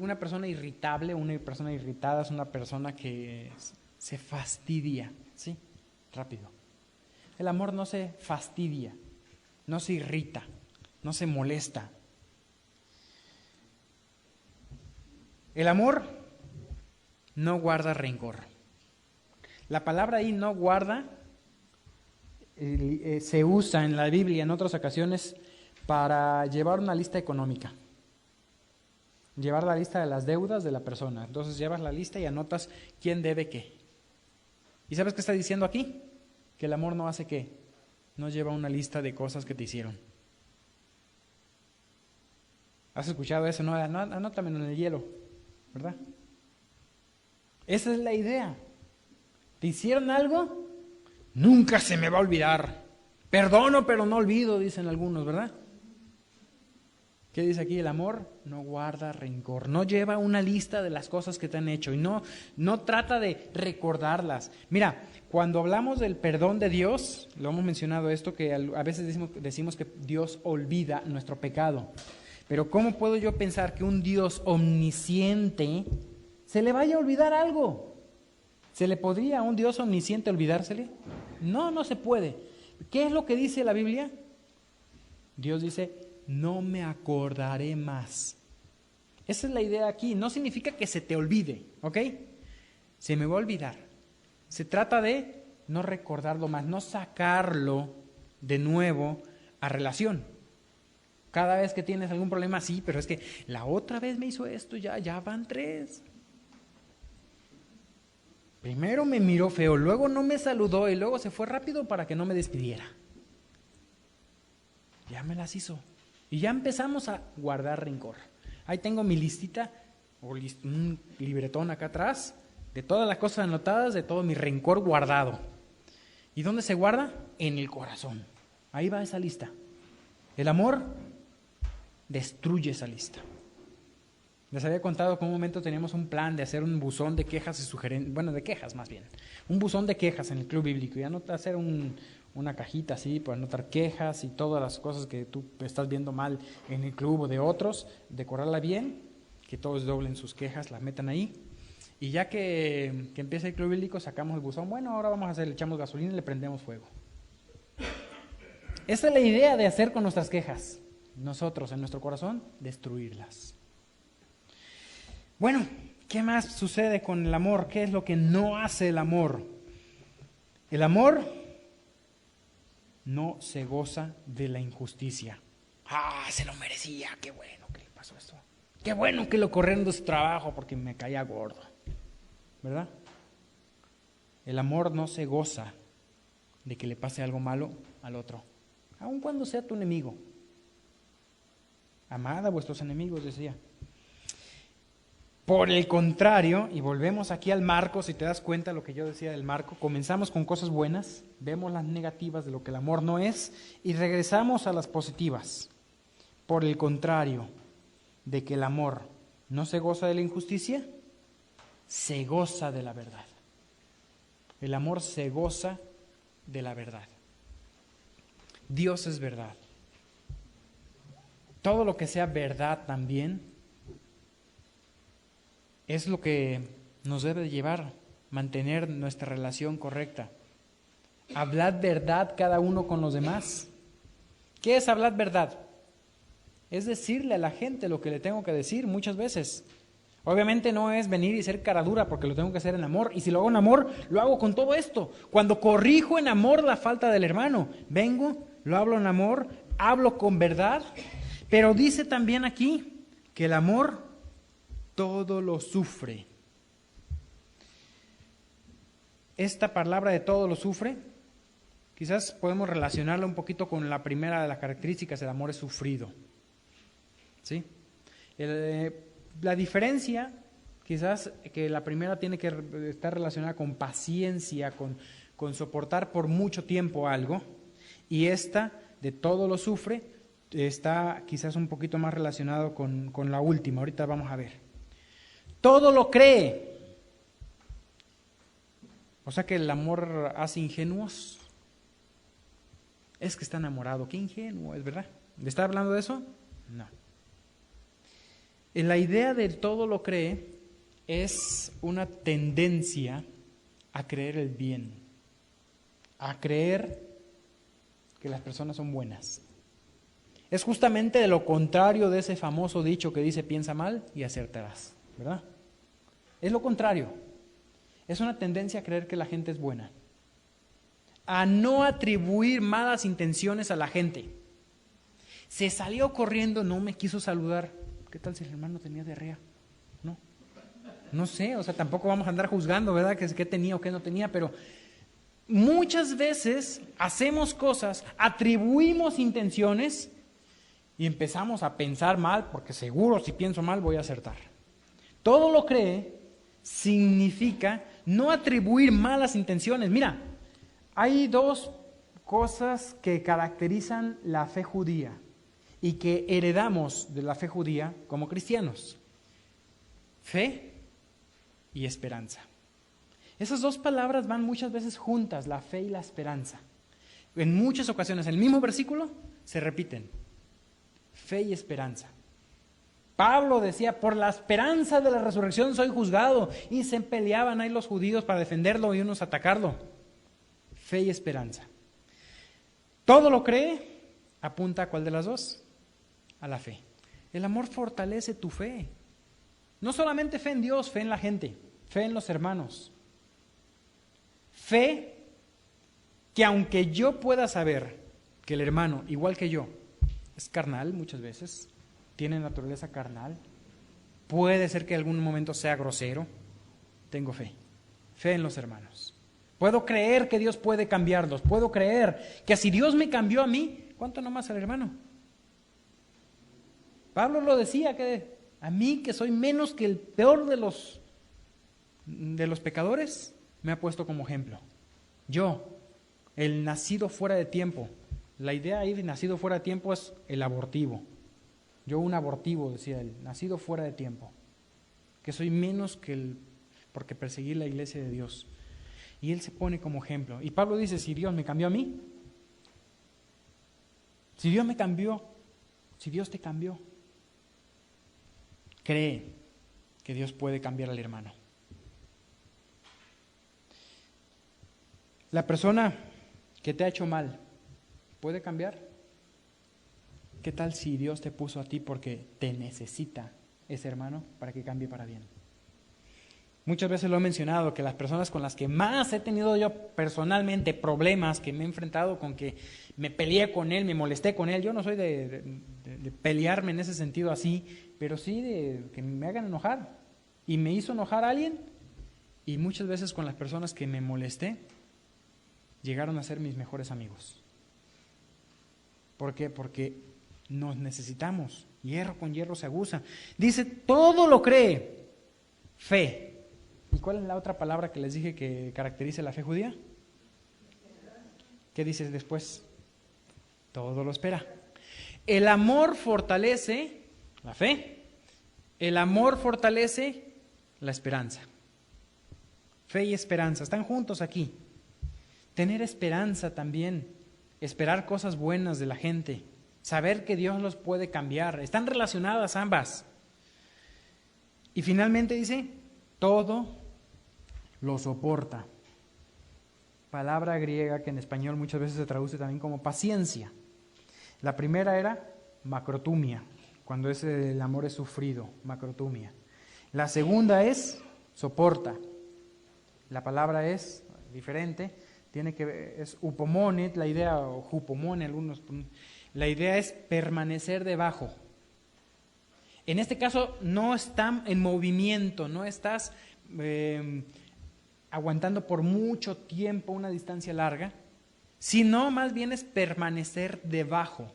Una persona irritable, una persona irritada es una persona que se fastidia, ¿sí? Rápido. El amor no se fastidia, no se irrita, no se molesta. El amor no guarda rencor. La palabra ahí no guarda se usa en la Biblia en otras ocasiones para llevar una lista económica. Llevar la lista de las deudas de la persona. Entonces llevas la lista y anotas quién debe qué. ¿Y sabes qué está diciendo aquí? Que el amor no hace qué. No lleva una lista de cosas que te hicieron. ¿Has escuchado eso? No, anótamelo en el hielo, ¿verdad? Esa es la idea. ¿Te hicieron algo? Nunca se me va a olvidar. Perdono, pero no olvido, dicen algunos, ¿verdad? ¿Qué dice aquí? El amor no guarda rencor, no lleva una lista de las cosas que te han hecho y no trata de recordarlas. Mira, cuando hablamos del perdón de Dios, lo hemos mencionado esto, que a veces decimos que Dios olvida nuestro pecado. Pero ¿cómo puedo yo pensar que un Dios omnisciente se le vaya a olvidar algo? ¿Se le podría a un Dios omnisciente olvidársele? No, no se puede. ¿Qué es lo que dice la Biblia? Dios dice, no me acordaré más. Esa es la idea aquí. No significa que se te olvide, ¿ok? Se me va a olvidar. Se trata de no recordarlo más, no sacarlo de nuevo a relación. Cada vez que tienes algún problema, sí, pero es que la otra vez me hizo esto, ya van 3. Primero me miró feo, luego no me saludó y luego se fue rápido para que no me despidiera. Ya me las hizo. Y ya empezamos a guardar rencor. Ahí tengo mi listita, un libretón acá atrás, de todas las cosas anotadas, de todo mi rencor guardado. ¿Y dónde se guarda? En el corazón. Ahí va esa lista. El amor destruye esa lista. Les había contado que en un momento teníamos un plan de hacer un buzón de quejas y sugerencias, bueno, de quejas más bien. Un buzón de quejas en el club bíblico y hacer una cajita así para anotar quejas y todas las cosas que tú estás viendo mal en el club o de otros, decorarla bien, que todos doblen sus quejas, las metan ahí. Y ya que empieza el club bíblico, sacamos el buzón. Bueno, ahora vamos a hacer, le echamos gasolina y le prendemos fuego. Esa es la idea de hacer con nuestras quejas. Nosotros, en nuestro corazón, destruirlas. Bueno, ¿qué más sucede con el amor? ¿Qué es lo que no hace el amor? El amor no se goza de la injusticia. Se lo merecía, qué bueno que le pasó esto. Qué bueno que lo corrieron de su trabajo porque me caía gordo. ¿Verdad? El amor no se goza de que le pase algo malo al otro, aun cuando sea tu enemigo. Amad a vuestros enemigos, decía. Por el contrario, y volvemos aquí al marco, si te das cuenta de lo que yo decía del marco, comenzamos con cosas buenas, vemos las negativas de lo que el amor no es y regresamos a las positivas. Por el contrario, de que el amor no se goza de la injusticia, se goza de la verdad. El amor se goza de la verdad. Dios es verdad. Todo lo que sea verdad también es lo que nos debe llevar, mantener nuestra relación correcta. Hablar verdad cada uno con los demás. ¿Qué es hablar verdad? Es decirle a la gente lo que le tengo que decir muchas veces. Obviamente no es venir y ser cara dura porque lo tengo que hacer en amor. Y si lo hago en amor, lo hago con todo esto. Cuando corrijo en amor la falta del hermano, vengo, lo hablo en amor, hablo con verdad. Pero dice también aquí que el amor todo lo sufre. Esta palabra de todo lo sufre, quizás podemos relacionarla un poquito con la primera de las características, el amor es sufrido. ¿Sí? La diferencia, quizás que la primera tiene que estar relacionada con paciencia, con soportar por mucho tiempo algo, y esta de todo lo sufre, está quizás un poquito más relacionado con la última. Ahorita vamos a ver. Todo lo cree. O sea que el amor hace ingenuos. Es que está enamorado. Qué ingenuo, ¿es verdad? ¿Le está hablando de eso? No. La idea de todo lo cree es una tendencia a creer el bien, a creer que las personas son buenas. Es justamente de lo contrario de ese famoso dicho que dice piensa mal y acertarás, ¿verdad? Es lo contrario. Es una tendencia a creer que la gente es buena, a no atribuir malas intenciones a la gente. Se salió corriendo, no me quiso saludar. ¿Qué tal si el hermano tenía diarrea? No sé, o sea, tampoco vamos a andar juzgando, ¿verdad? ¿Qué tenía o qué no tenía? Pero muchas veces hacemos cosas, atribuimos intenciones y empezamos a pensar mal, porque seguro si pienso mal voy a acertar. Todo lo cree significa no atribuir malas intenciones. Mira, hay dos cosas que caracterizan la fe judía y que heredamos de la fe judía como cristianos: fe y esperanza. Esas dos palabras van muchas veces juntas, la fe y la esperanza. En muchas ocasiones, en el mismo versículo, se repiten. Fe y esperanza. Pablo decía, por la esperanza de la resurrección soy juzgado. Y se peleaban ahí los judíos para defenderlo y unos atacarlo. Fe y esperanza. Todo lo cree, apunta a ¿cuál de las dos? A la fe. El amor fortalece tu fe. No solamente fe en Dios, fe en la gente, fe en los hermanos. Fe que aunque yo pueda saber que el hermano, igual que yo, es carnal muchas veces, tiene naturaleza carnal, puede ser que en algún momento sea grosero, tengo fe, fe en los hermanos. Puedo creer que Dios puede cambiarlos, puedo creer que si Dios me cambió a mí, ¿cuánto no más al hermano? Pablo lo decía, que a mí que soy menos que el peor de los pecadores, me ha puesto como ejemplo. Yo, el nacido fuera de tiempo. La idea ahí de nacido fuera de tiempo es el abortivo. Yo un abortivo, decía él, nacido fuera de tiempo. Que soy menos que el, porque perseguí la iglesia de Dios. Y él se pone como ejemplo. Y Pablo dice, si Dios me cambió a mí, si Dios me cambió, si Dios te cambió, cree que Dios puede cambiar al hermano. La persona que te ha hecho mal, ¿puede cambiar? ¿Qué tal si Dios te puso a ti porque te necesita ese hermano para que cambie para bien? Muchas veces lo he mencionado, que las personas con las que más he tenido yo personalmente problemas, que me he enfrentado con que me peleé con él, me molesté con él, yo no soy de pelearme en ese sentido así, pero sí de que me hagan enojar. Y me hizo enojar a alguien, y muchas veces con las personas que me molesté, llegaron a ser mis mejores amigos. ¿Por qué? Porque nos necesitamos. Hierro con hierro se aguza. Dice, todo lo cree. Fe. ¿Y cuál es la otra palabra que les dije que caracteriza la fe judía? ¿Qué dices después? Todo lo espera. El amor fortalece la fe. El amor fortalece la esperanza. Fe y esperanza están juntos aquí. Tener esperanza también, esperar cosas buenas de la gente, saber que Dios los puede cambiar, están relacionadas ambas. Y finalmente dice, todo lo soporta. Palabra griega que en español muchas veces se traduce también como paciencia. La primera era macrotumia, cuando el amor es sufrido, macrotumia. La segunda es soporta. La palabra es diferente, es upomone, la idea, o hupomone, algunos, la idea es permanecer debajo. En este caso no está en movimiento, no estás aguantando por mucho tiempo una distancia larga, sino más bien es permanecer debajo.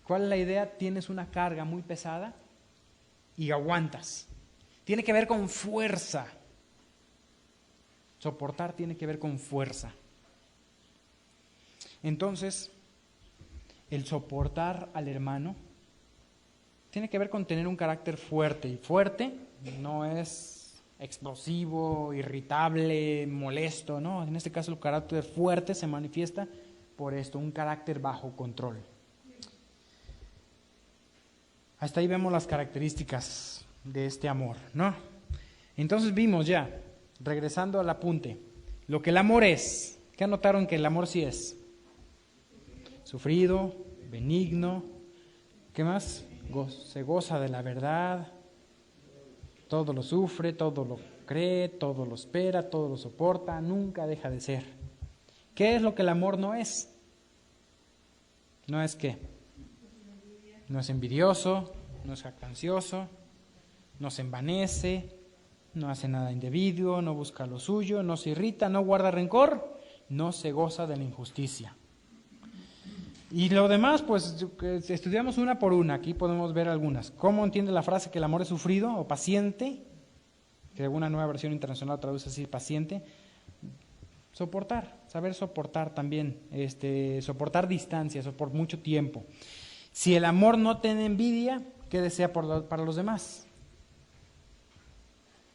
¿Cuál es la idea? Tienes una carga muy pesada y aguantas. Tiene que ver con fuerza. Soportar tiene que ver con fuerza. Entonces, el soportar al hermano, tiene que ver con tener un carácter fuerte. Y fuerte no es explosivo, irritable, molesto, ¿no? En este caso el carácter fuerte se manifiesta por esto, un carácter bajo control. Hasta ahí vemos las características de este amor, ¿no? Entonces vimos ya, regresando al apunte, lo que el amor es. ¿Qué anotaron que el amor sí es? Sufrido, benigno, ¿qué más? Se goza de la verdad, todo lo sufre, todo lo cree, todo lo espera, todo lo soporta, nunca deja de ser. ¿Qué es lo que el amor no es? ¿No es qué? No es envidioso, no es jactancioso, no se envanece, no hace nada indebido, no busca lo suyo, no se irrita, no guarda rencor, no se goza de la injusticia. Y lo demás, pues estudiamos una por una, aquí podemos ver algunas. ¿Cómo entiende la frase que el amor es sufrido o paciente? Que alguna nueva versión internacional traduce así, paciente. Soportar, saber soportar también, soportar distancias o por mucho tiempo. Si el amor no tiene envidia, ¿qué desea para los demás?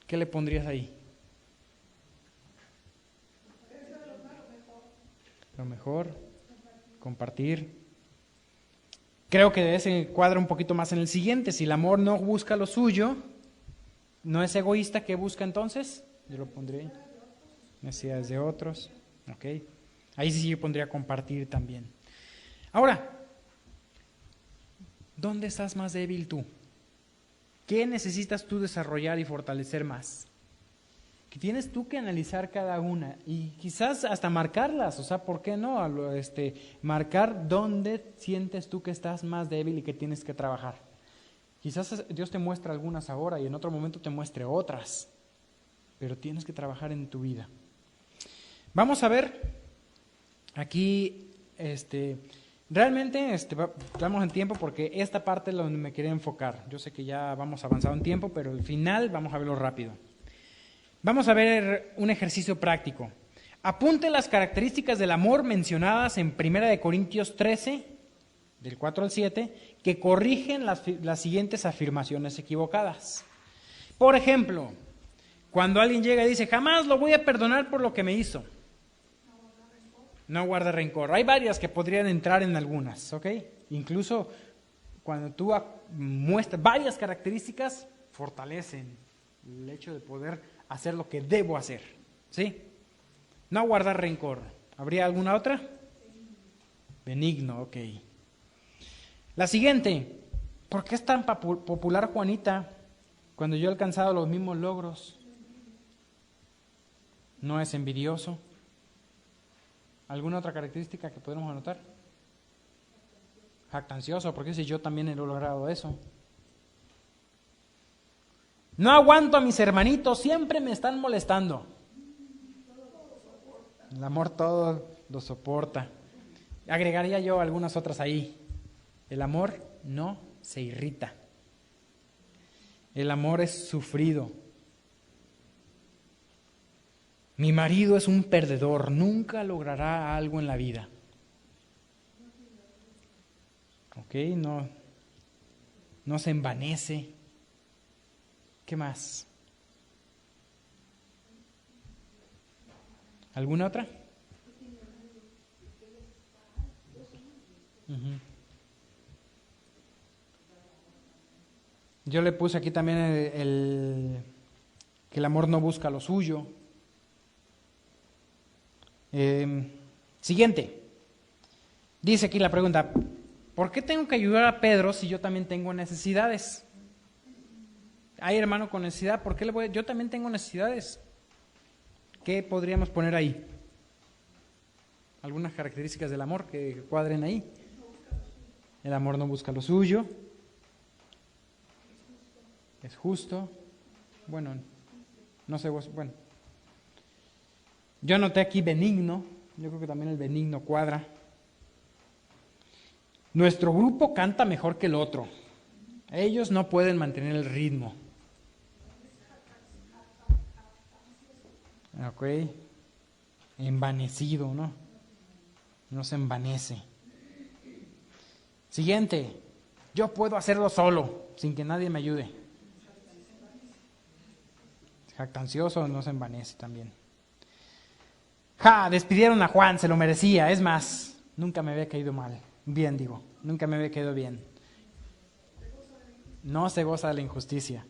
¿Qué le pondrías ahí? Lo mejor, compartir. Creo que ese cuadra un poquito más en el siguiente. Si el amor no busca lo suyo, no es egoísta, ¿qué busca entonces? Yo lo pondré. Necesidades de otros. Ok. Ahí sí yo pondría compartir también. Ahora, ¿dónde estás más débil tú? ¿Qué necesitas tú desarrollar y fortalecer más? Que tienes tú que analizar cada una y quizás hasta marcarlas, o sea, ¿por qué no? Marcar dónde sientes tú que estás más débil y que tienes que trabajar. Quizás Dios te muestra algunas ahora y en otro momento te muestre otras, pero tienes que trabajar en tu vida. Vamos a ver aquí, realmente estamos en tiempo porque esta parte es donde me quería enfocar. Yo sé que ya vamos avanzado en tiempo, pero al final vamos a verlo rápido. Vamos a ver un ejercicio práctico. Apunte las características del amor mencionadas en 1 Corintios 13, del 4 al 7, que corrigen las siguientes afirmaciones equivocadas. Por ejemplo, cuando alguien llega y dice, jamás lo voy a perdonar por lo que me hizo. No guarda rencor. Hay varias que podrían entrar en algunas, ¿ok? Incluso cuando tú muestras varias características, fortalecen el hecho de poder hacer lo que debo hacer, ¿sí? No guardar rencor. ¿Habría alguna otra? Benigno, ok. La siguiente, ¿por qué es tan popular Juanita cuando yo he alcanzado los mismos logros? No es envidioso. ¿Alguna otra característica que podemos anotar? Jactancioso, porque si yo también he logrado eso. No aguanto a mis hermanitos, siempre me están molestando. El amor todo lo soporta. Agregaría yo algunas otras ahí. El amor no se irrita. El amor es sufrido. Mi marido es un perdedor, nunca logrará algo en la vida. Ok, no se envanece. ¿Qué más? ¿Alguna otra? Yo le puse aquí también que el amor no busca lo suyo. Siguiente. Dice aquí la pregunta, ¿por qué tengo que ayudar a Pedro si yo también tengo necesidades? Hay hermano con necesidad, ¿por qué yo también tengo necesidades? ¿Qué podríamos poner ahí? Algunas características del amor que cuadren ahí. El amor no busca lo suyo. Es justo. Bueno, no sé vos, bueno. Yo anoté aquí benigno. Yo creo que también el benigno cuadra. Nuestro grupo canta mejor que el otro. Ellos no pueden mantener el ritmo. Ok. Envanecido, ¿no? No se envanece. Siguiente, yo puedo hacerlo solo, sin que nadie me ayude. Jactancioso no se envanece también. Despidieron a Juan, se lo merecía. Es más, nunca me había caído mal. Bien, digo, nunca me había caído bien. No se goza de la injusticia.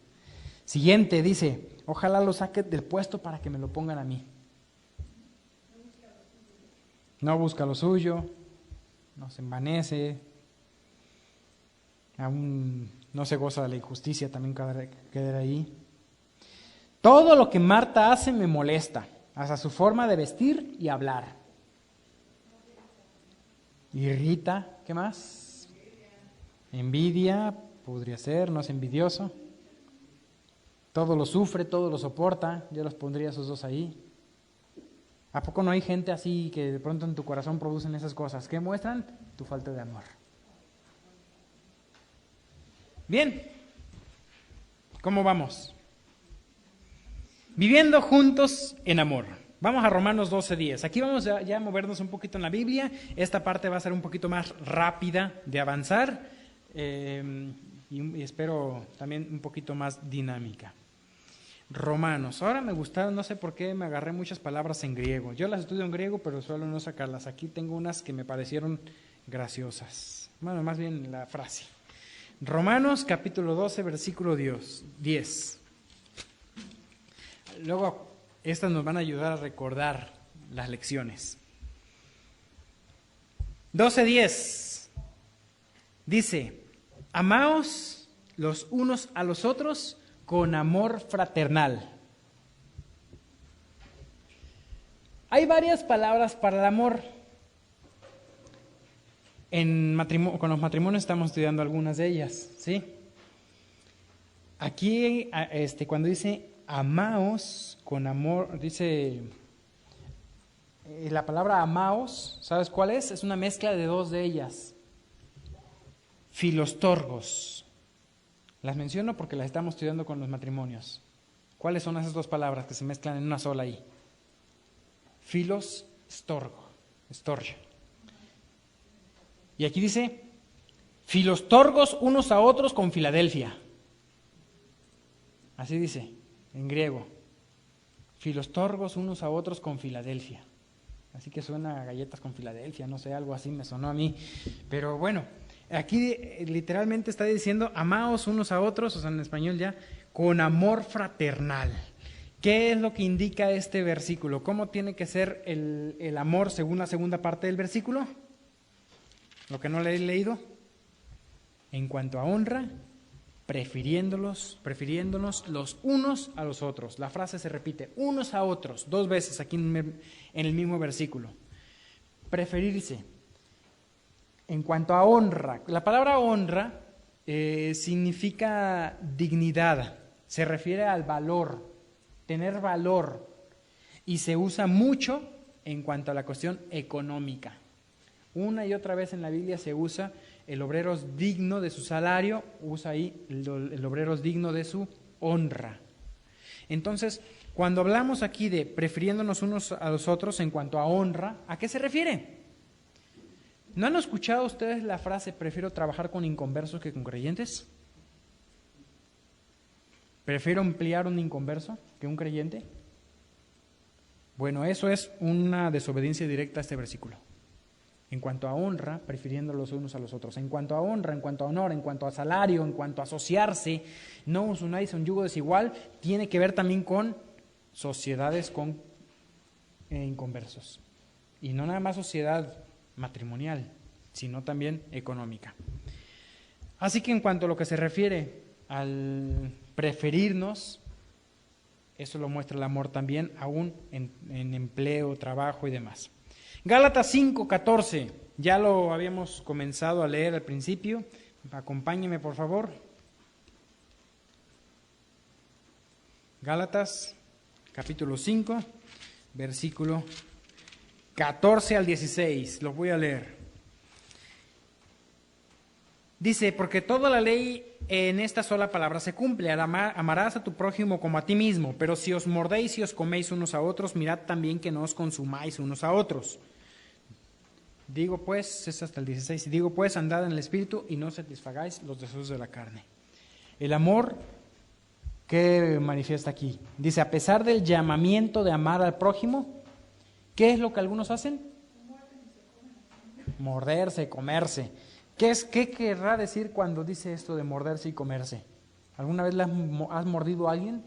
Siguiente, dice, ojalá lo saque del puesto para que me lo pongan a mí. No busca lo suyo, no se envanece, aún no se goza de la injusticia, también quedará ahí. Todo lo que Marta hace me molesta, hasta su forma de vestir y hablar. Irrita, ¿qué más? Envidia, podría ser, no es envidioso. Todo lo sufre, todo lo soporta, yo los pondría esos dos ahí. ¿A poco no hay gente así que de pronto en tu corazón producen esas cosas? ¿Qué muestran? Tu falta de amor. Bien, ¿cómo vamos? Viviendo juntos en amor. Vamos a Romanos 12:10. Aquí vamos ya a movernos un poquito en la Biblia. Esta parte va a ser un poquito más rápida de avanzar y espero también un poquito más dinámica. Romanos. Ahora me gustaron, no sé por qué me agarré muchas palabras en griego. Yo las estudio en griego, pero suelo no sacarlas. Aquí tengo unas que me parecieron graciosas. Bueno, más bien la frase. Romanos capítulo 12, versículo 10. Luego, estas nos van a ayudar a recordar las lecciones. 12:10 dice, amaos los unos a los otros con amor fraternal. Hay varias palabras para el amor. Con los matrimonios estamos estudiando algunas de ellas, ¿sí? Aquí, cuando dice amaos con amor, dice la palabra amaos, ¿sabes cuál es? Es una mezcla de dos de ellas. Filostorgos. Las menciono porque las estamos estudiando con los matrimonios. ¿Cuáles son esas dos palabras que se mezclan en una sola ahí? Filos, storge. Y aquí dice, filostorgos unos a otros con Filadelfia. Así dice, en griego. Filostorgos unos a otros con Filadelfia. Así que suena a galletas con Filadelfia, no sé, algo así me sonó a mí. Pero bueno, aquí literalmente está diciendo, amaos unos a otros, o sea, en español ya, con amor fraternal. ¿Qué es lo que indica este versículo? ¿Cómo tiene que ser el amor según la segunda parte del versículo? Lo que no le he leído. En cuanto a honra, prefiriéndonos los unos a los otros. La frase se repite, unos a otros, 2 veces aquí en el mismo versículo. Preferirse. En cuanto a honra, la palabra honra significa dignidad, se refiere al valor, tener valor, y se usa mucho en cuanto a la cuestión económica. Una y otra vez en la Biblia se usa el obrero es digno de su salario, usa ahí el obrero es digno de su honra. Entonces, cuando hablamos aquí de prefiriéndonos unos a los otros en cuanto a honra, ¿a qué se refiere? ¿No han escuchado ustedes la frase prefiero trabajar con inconversos que con creyentes? ¿Prefiero emplear un inconverso que un creyente? Bueno, eso es una desobediencia directa a este versículo. En cuanto a honra, prefiriendo los unos a los otros. En cuanto a honra, en cuanto a honor, en cuanto a salario, en cuanto a asociarse, no os unáis a un yugo desigual, tiene que ver también con sociedades con inconversos. Y no nada más sociedad matrimonial, sino también económica. Así que en cuanto a lo que se refiere al preferirnos, eso lo muestra el amor también, aún en empleo, trabajo y demás. Gálatas 5:14, ya lo habíamos comenzado a leer al principio, acompáñeme por favor. Gálatas capítulo 5, versículo 14 al 16, lo voy a leer. Dice, porque toda la ley en esta sola palabra se cumple, amarás a tu prójimo como a ti mismo, pero si os mordéis y os coméis unos a otros, mirad también que no os consumáis unos a otros. Digo pues, es hasta el 16, digo pues, andad en el Espíritu y no satisfagáis los deseos de la carne. El amor, ¿qué manifiesta aquí? Dice, a pesar del llamamiento de amar al prójimo, ¿qué es lo que algunos hacen? Morderse, comerse. ¿Qué querrá decir cuando dice esto de morderse y comerse? ¿Alguna vez has mordido a alguien?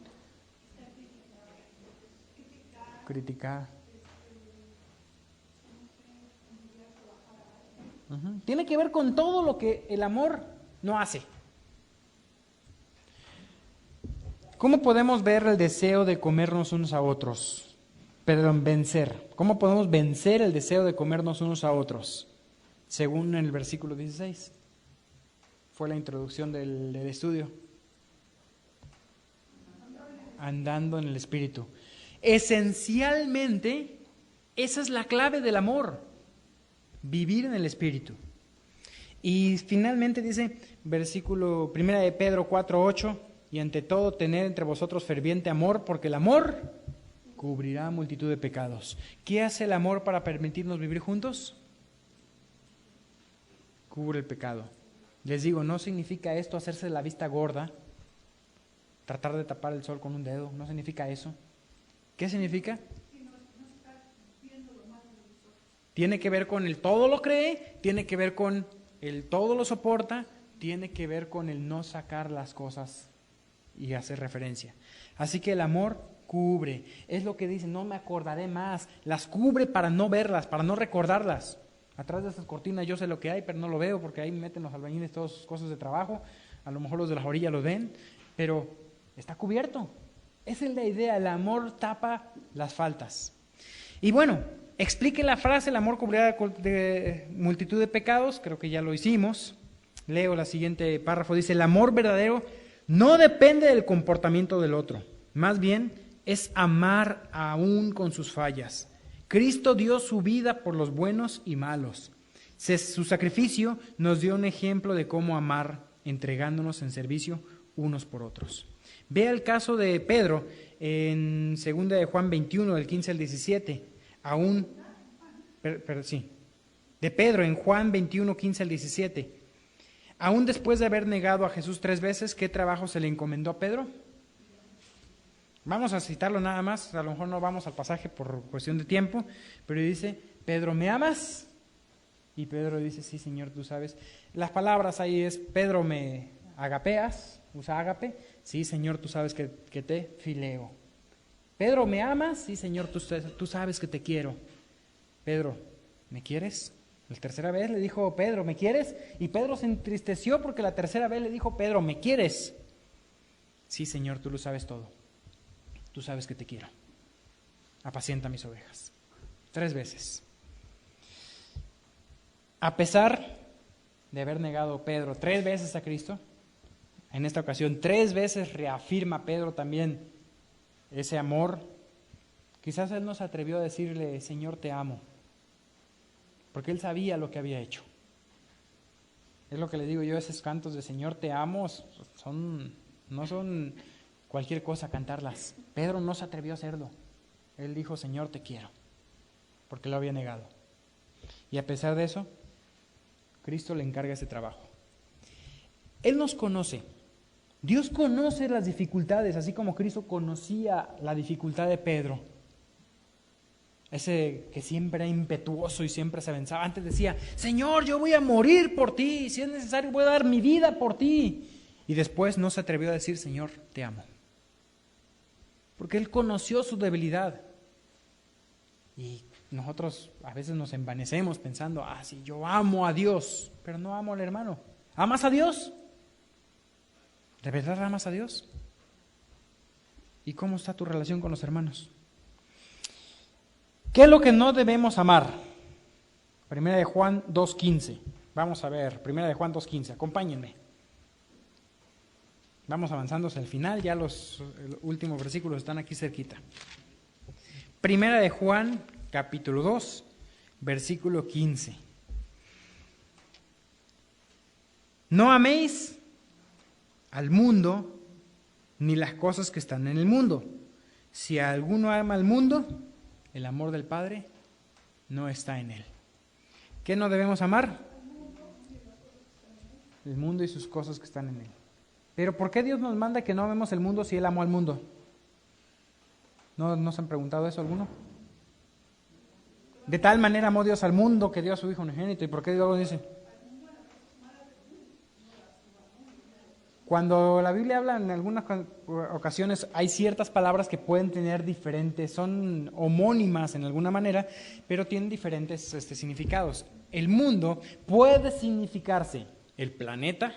Criticar. Tiene que ver con todo lo que el amor no hace. ¿Cómo podemos ver el deseo de comernos unos a otros? Perdón, vencer. ¿Cómo podemos vencer el deseo de comernos unos a otros? Según el versículo 16. Fue la introducción del estudio. Andando en el Espíritu. Esencialmente, esa es la clave del amor. Vivir en el Espíritu. Y finalmente dice, versículo 1 de Pedro 4:8, y ante todo tener entre vosotros ferviente amor, porque el amor cubrirá multitud de pecados. ¿Qué hace el amor para permitirnos vivir juntos? Cubre el pecado. Les digo, no significa esto hacerse la vista gorda, tratar de tapar el sol con un dedo, no significa eso. ¿Qué significa? Tiene que ver con el todo lo cree, tiene que ver con el todo lo soporta, tiene que ver con el no sacar las cosas y hacer referencia. Así que el amor cubre, es lo que dice, no me acordaré más, las cubre para no verlas, para no recordarlas. Atrás de esas cortinas yo sé lo que hay, pero no lo veo porque ahí me meten los albañiles todas sus cosas de trabajo, a lo mejor los de las orillas lo ven, pero está cubierto. Esa es la idea, el amor tapa las faltas. Y bueno, explique la frase, el amor cubrirá de multitud de pecados, creo que ya lo hicimos. Leo la siguiente párrafo, dice, el amor verdadero no depende del comportamiento del otro, más bien es amar aún con sus fallas. Cristo dio su vida por los buenos y malos. Su sacrificio nos dio un ejemplo de cómo amar, entregándonos en servicio unos por otros. Vea el caso de Pedro en 2 de Juan 21, del 15 al 17. De Pedro en Juan 21, 15 al 17. Aún después de haber negado a Jesús 3 veces, ¿qué trabajo se le encomendó a Pedro? Vamos a citarlo nada más, a lo mejor no vamos al pasaje por cuestión de tiempo, pero dice, Pedro, ¿me amas? Y Pedro dice, sí, Señor, tú sabes. Las palabras ahí es, Pedro, ¿me agapeas? Usa ágape. Sí, Señor, tú sabes que te fileo. Pedro, ¿me amas? Sí, Señor, tú sabes que te quiero. Pedro, ¿me quieres? La tercera vez le dijo, Pedro, ¿me quieres? Y Pedro se entristeció porque la tercera vez le dijo, Pedro, ¿me quieres? Sí, Señor, tú lo sabes todo. Tú sabes que te quiero. Apacienta mis ovejas. 3 veces. A pesar de haber negado Pedro 3 veces a Cristo, en esta ocasión 3 veces reafirma Pedro también ese amor. Quizás él no se atrevió a decirle, Señor, te amo, porque él sabía lo que había hecho. Es lo que le digo yo, esos cantos de Señor, te amo, no son cualquier cosa cantarlas. Pedro no se atrevió a hacerlo. Él dijo, Señor, te quiero, porque lo había negado. Y a pesar de eso, Cristo le encarga ese trabajo. Él nos conoce. Dios conoce las dificultades, así como Cristo conocía la dificultad de Pedro. Ese que siempre era impetuoso y siempre se avanzaba. Antes decía, Señor, yo voy a morir por ti, si es necesario voy a dar mi vida por ti. Y después no se atrevió a decir, Señor, te amo. Porque él conoció su debilidad. Y nosotros a veces nos envanecemos pensando, sí, yo amo a Dios, pero no amo al hermano. ¿Amas a Dios? ¿De verdad amas a Dios? ¿Y cómo está tu relación con los hermanos? ¿Qué es lo que no debemos amar? Primera de Juan 2:15. Vamos a ver, Primera de Juan 2:15. Acompáñenme. Vamos avanzando hacia el final, ya los últimos versículos están aquí cerquita. Primera de Juan, capítulo 2, versículo 15. No améis al mundo ni las cosas que están en el mundo. Si alguno ama al mundo, el amor del Padre no está en él. ¿Qué no debemos amar? El mundo y sus cosas que están en él. Pero ¿por qué Dios nos manda que no amemos el mundo si Él amó al mundo? ¿No se han preguntado eso alguno? De tal manera amó Dios al mundo que dio a su Hijo unigénito. ¿Y por qué Dios lo dice? Cuando la Biblia habla en algunas ocasiones hay ciertas palabras que pueden tener diferentes, son homónimas en alguna manera, pero tienen diferentes significados. El mundo puede significarse el planeta.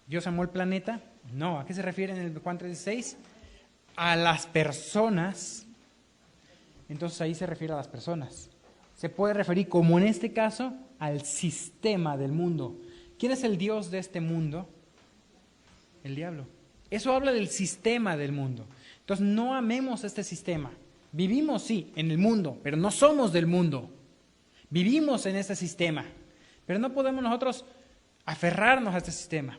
¿Dios amó el planeta? No. ¿A qué se refiere en el Juan 3:16? A las personas. Entonces ahí se refiere a las personas. Se puede referir, como en este caso, al sistema del mundo. ¿Quién es el Dios de este mundo? El diablo. Eso habla del sistema del mundo. Entonces no amemos este sistema. Vivimos, sí, en el mundo, pero no somos del mundo. Vivimos en este sistema, pero no podemos nosotros aferrarnos a este sistema.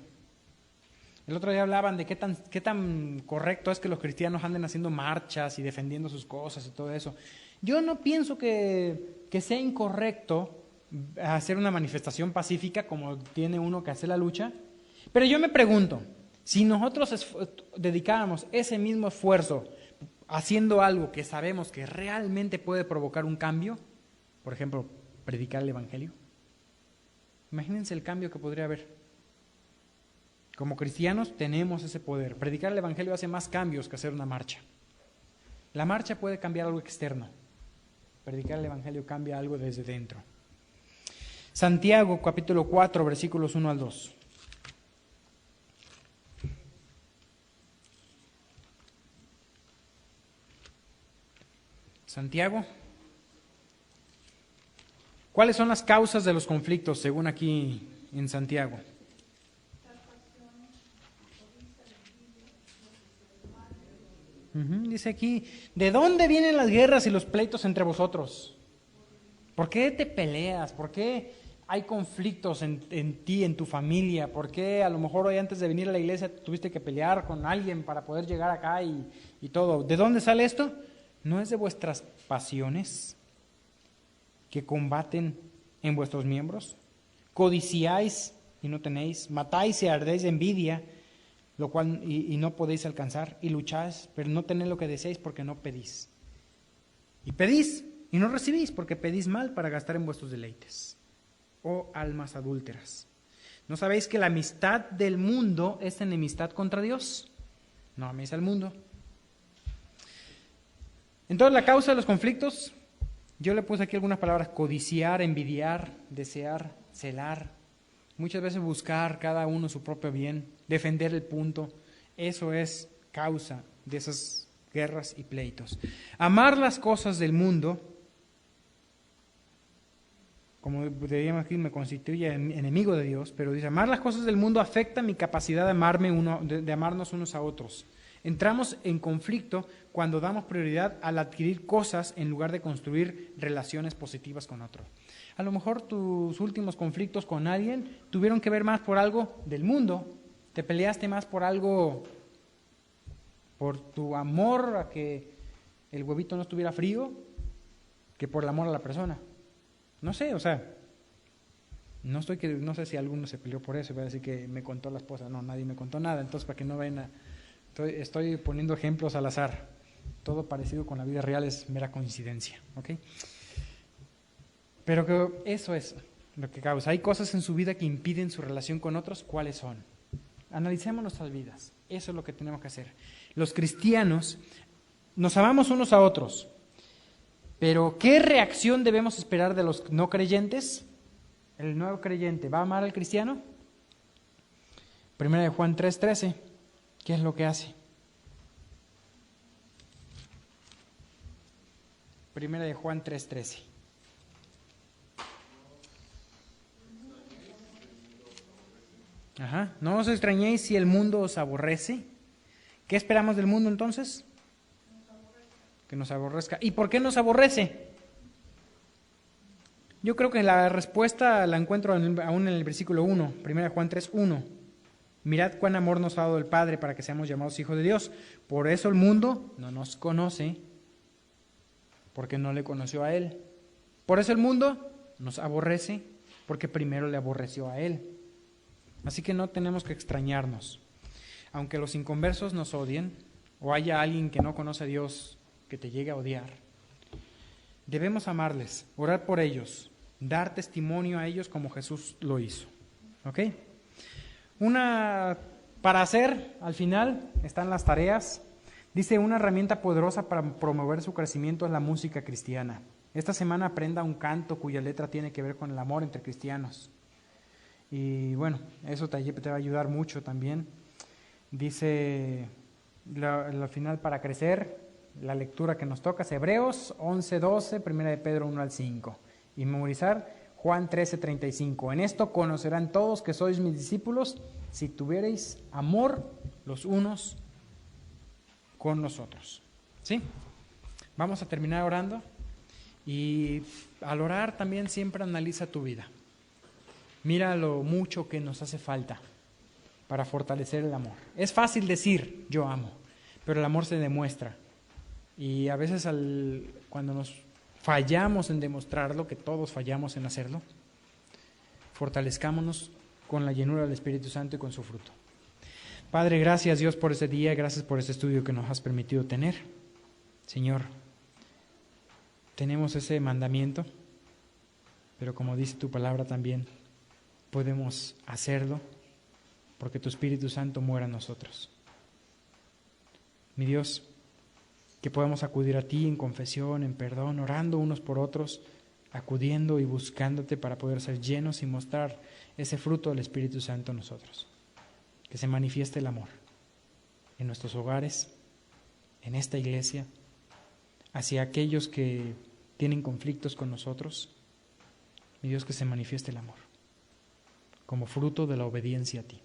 El otro día hablaban de qué tan correcto es que los cristianos anden haciendo marchas y defendiendo sus cosas y todo eso. Yo no pienso que sea incorrecto hacer una manifestación pacífica como tiene uno que hacer la lucha, pero yo me pregunto, si nosotros dedicáramos ese mismo esfuerzo haciendo algo que sabemos que realmente puede provocar un cambio, por ejemplo, predicar el Evangelio, imagínense el cambio que podría haber. Como cristianos tenemos ese poder. Predicar el Evangelio hace más cambios que hacer una marcha. La marcha puede cambiar algo externo. Predicar el Evangelio cambia algo desde dentro. Santiago capítulo 4 versículos 1 al 2. Santiago. ¿Cuáles son las causas de los conflictos según aquí en Santiago? Dice aquí, ¿de dónde vienen las guerras y los pleitos entre vosotros? ¿Por qué te peleas? ¿Por qué hay conflictos en ti, en tu familia? ¿Por qué a lo mejor hoy antes de venir a la iglesia tuviste que pelear con alguien para poder llegar acá y todo? ¿De dónde sale esto? ¿No es de vuestras pasiones que combaten en vuestros miembros? Codiciáis y no tenéis, matáis y ardéis de envidia, lo cual y no podéis alcanzar, y lucháis, pero no tenéis lo que deseáis porque no pedís. Y pedís y no recibís porque pedís mal para gastar en vuestros deleites. Oh almas adúlteras, ¿no sabéis que la amistad del mundo es enemistad contra Dios? No améis al mundo. Entonces la causa de los conflictos, yo le puse aquí algunas palabras: codiciar, envidiar, desear, celar, muchas veces buscar cada uno su propio bien, defender el punto. Eso es causa de esas guerras y pleitos. Amar las cosas del mundo, como diríamos aquí, me constituye enemigo de Dios, pero dice, amar las cosas del mundo afecta mi capacidad de amarnos unos a otros. Entramos en conflicto cuando damos prioridad al adquirir cosas en lugar de construir relaciones positivas con otro. A lo mejor tus últimos conflictos con alguien tuvieron que ver más por algo del mundo, te peleaste más por algo, por tu amor a que el huevito no estuviera frío, que por el amor a la persona. No sé, o sea, no sé si alguno se peleó por eso, voy a decir que me contó la esposa. No, nadie me contó nada, entonces para que no vayan a... Estoy poniendo ejemplos al azar. Todo parecido con la vida real es mera coincidencia, ¿ok? Pero que eso es lo que causa. Hay cosas en su vida que impiden su relación con otros. ¿Cuáles son? Analicemos nuestras vidas. Eso es lo que tenemos que hacer. Los cristianos nos amamos unos a otros, pero ¿qué reacción debemos esperar de los no creyentes? ¿El nuevo creyente va a amar al cristiano? Primera de Juan 3:13. ¿Qué es lo que hace? Primera de Juan 3:13. No os extrañéis si el mundo os aborrece. ¿Qué esperamos del mundo entonces? Que nos aborrezca. ¿Y por qué nos aborrece? Yo creo que la respuesta la encuentro aún en el versículo 1, 1 Juan 3:1. Mirad cuán amor nos ha dado el Padre para que seamos llamados hijos de Dios. Por eso el mundo no nos conoce, porque no le conoció a Él. Por eso el mundo nos aborrece porque primero le aborreció a Él. Así que no tenemos que extrañarnos. Aunque los inconversos nos odien, o haya alguien que no conoce a Dios que te llegue a odiar, debemos amarles, orar por ellos, dar testimonio a ellos como Jesús lo hizo. ¿Ok? Para hacer, al final, están las tareas. Dice, una herramienta poderosa para promover su crecimiento es la música cristiana. Esta semana aprenda un canto cuya letra tiene que ver con el amor entre cristianos. Y bueno, eso te va a ayudar mucho también. Dice, al final, para crecer, la lectura que nos toca es Hebreos 11:12, 1 de Pedro 1-5. Y memorizar Juan 13:35. En esto conocerán todos que sois mis discípulos, si tuviereis amor los unos con los otros. ¿Sí? Vamos a terminar orando. Y al orar también siempre analiza tu vida. Mira lo mucho que nos hace falta para fortalecer el amor. Es fácil decir yo amo, pero el amor se demuestra. Y a veces cuando nos fallamos en demostrarlo, que todos fallamos en hacerlo, fortalezcámonos con la llenura del Espíritu Santo y con su fruto. Padre, gracias Dios por este día, gracias por este estudio que nos has permitido tener. Señor, tenemos ese mandamiento, pero como dice tu palabra también, podemos hacerlo porque tu Espíritu Santo muera en nosotros. Mi Dios, que podamos acudir a ti en confesión, en perdón, orando unos por otros, acudiendo y buscándote para poder ser llenos y mostrar ese fruto del Espíritu Santo en nosotros. Que se manifieste el amor en nuestros hogares, en esta iglesia, hacia aquellos que tienen conflictos con nosotros. Mi Dios, que se manifieste el amor como fruto de la obediencia a ti.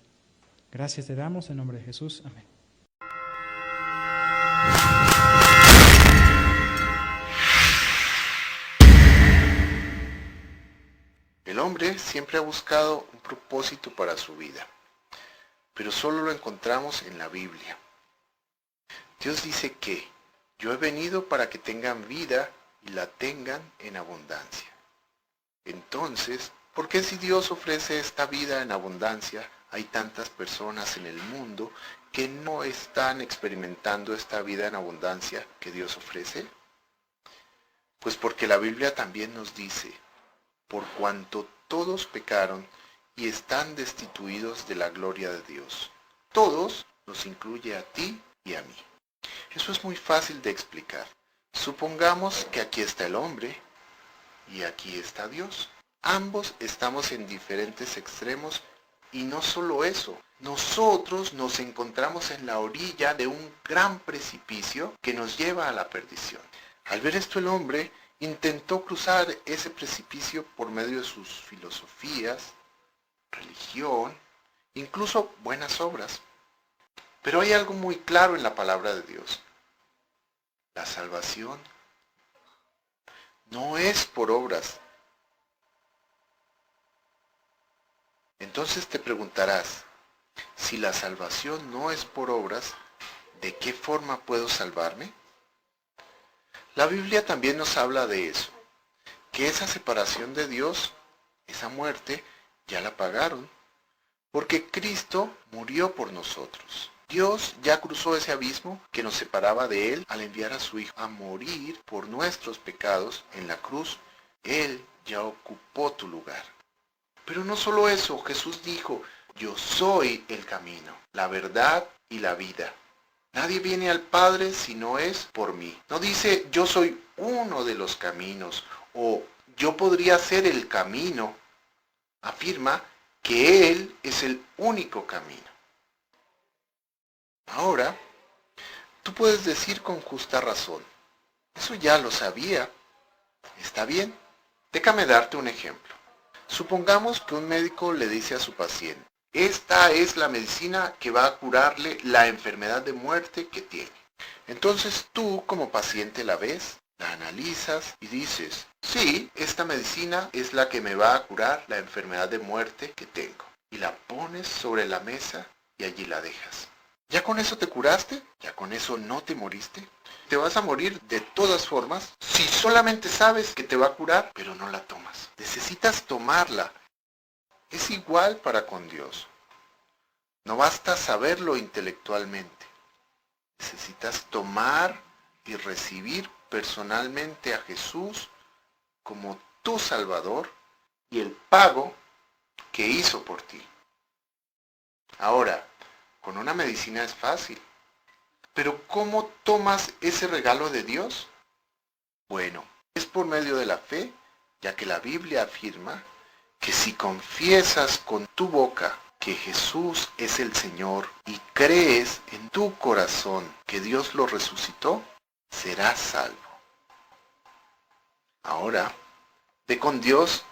Gracias te damos en nombre de Jesús. Amén.
El hombre siempre ha buscado un propósito para su vida, pero solo lo encontramos en la Biblia. Dios dice que yo he venido para que tengan vida y la tengan en abundancia. Entonces, ¿por qué si Dios ofrece esta vida en abundancia, hay tantas personas en el mundo que no están experimentando esta vida en abundancia que Dios ofrece? Pues porque la Biblia también nos dice, por cuanto todos pecaron y están destituidos de la gloria de Dios. Todos nos incluye a ti y a mí. Eso es muy fácil de explicar. Supongamos que aquí está el hombre y aquí está Dios. Ambos estamos en diferentes extremos y no solo eso. Nosotros nos encontramos en la orilla de un gran precipicio que nos lleva a la perdición. Al ver esto el hombre intentó cruzar ese precipicio por medio de sus filosofías, religión, incluso buenas obras. Pero hay algo muy claro en la palabra de Dios. La salvación no es por obras. Entonces te preguntarás, si la salvación no es por obras, ¿de qué forma puedo salvarme? La Biblia también nos habla de eso, que esa separación de Dios, esa muerte, ya la pagaron, porque Cristo murió por nosotros. Dios ya cruzó ese abismo que nos separaba de Él al enviar a su Hijo a morir por nuestros pecados en la cruz. Él ya ocupó tu lugar. Pero no solo eso, Jesús dijo, yo soy el camino, la verdad y la vida. Nadie viene al Padre si no es por mí. No dice, yo soy uno de los caminos o yo podría ser el camino. Afirma que Él es el único camino. Ahora, tú puedes decir con justa razón, eso ya lo sabía. Está bien, déjame darte un ejemplo. Supongamos que un médico le dice a su paciente, esta es la medicina que va a curarle la enfermedad de muerte que tiene. Entonces tú como paciente la ves, la analizas y dices, sí, esta medicina es la que me va a curar la enfermedad de muerte que tengo. Y la pones sobre la mesa y allí la dejas. ¿Ya con eso te curaste? ¿Ya con eso no te moriste? te vas a morir de todas formas si solamente sabes que te va a curar, pero no la tomas. Necesitas tomarla. Es igual para con Dios. No basta saberlo intelectualmente. Necesitas tomar y recibir personalmente a Jesús como tu Salvador y el pago que hizo por ti. Ahora, con una medicina es fácil. Pero ¿cómo tomas ese regalo de Dios? Bueno, es por medio de la fe, ya que la Biblia afirma que si confiesas con tu boca que Jesús es el Señor y crees en tu corazón que Dios lo resucitó, serás salvo. Ahora, ve con Dios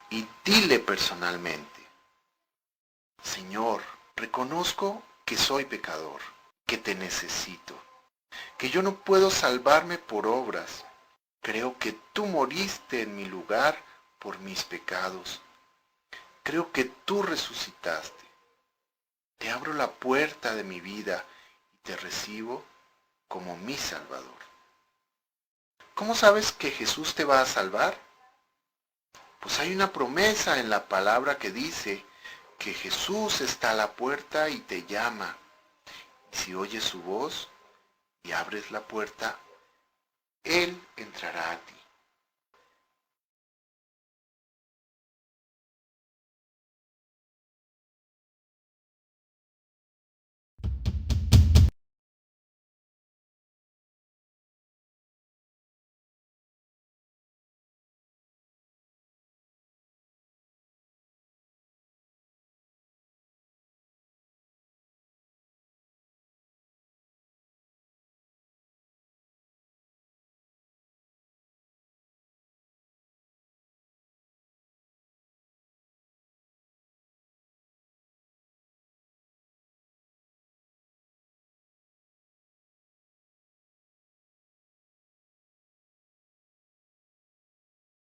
y dile personalmente: Señor, reconozco que soy pecador, que te necesito, que yo no puedo salvarme por obras. Creo que tú moriste en mi lugar por mis pecados. Creo que tú resucitaste. Te abro la puerta de mi vida y te recibo como mi Salvador. ¿Cómo sabes que Jesús te va a salvar? Pues hay una promesa en la palabra que dice que Jesús está a la puerta y te llama. Y si oyes su voz y abres la puerta, Él entrará a ti.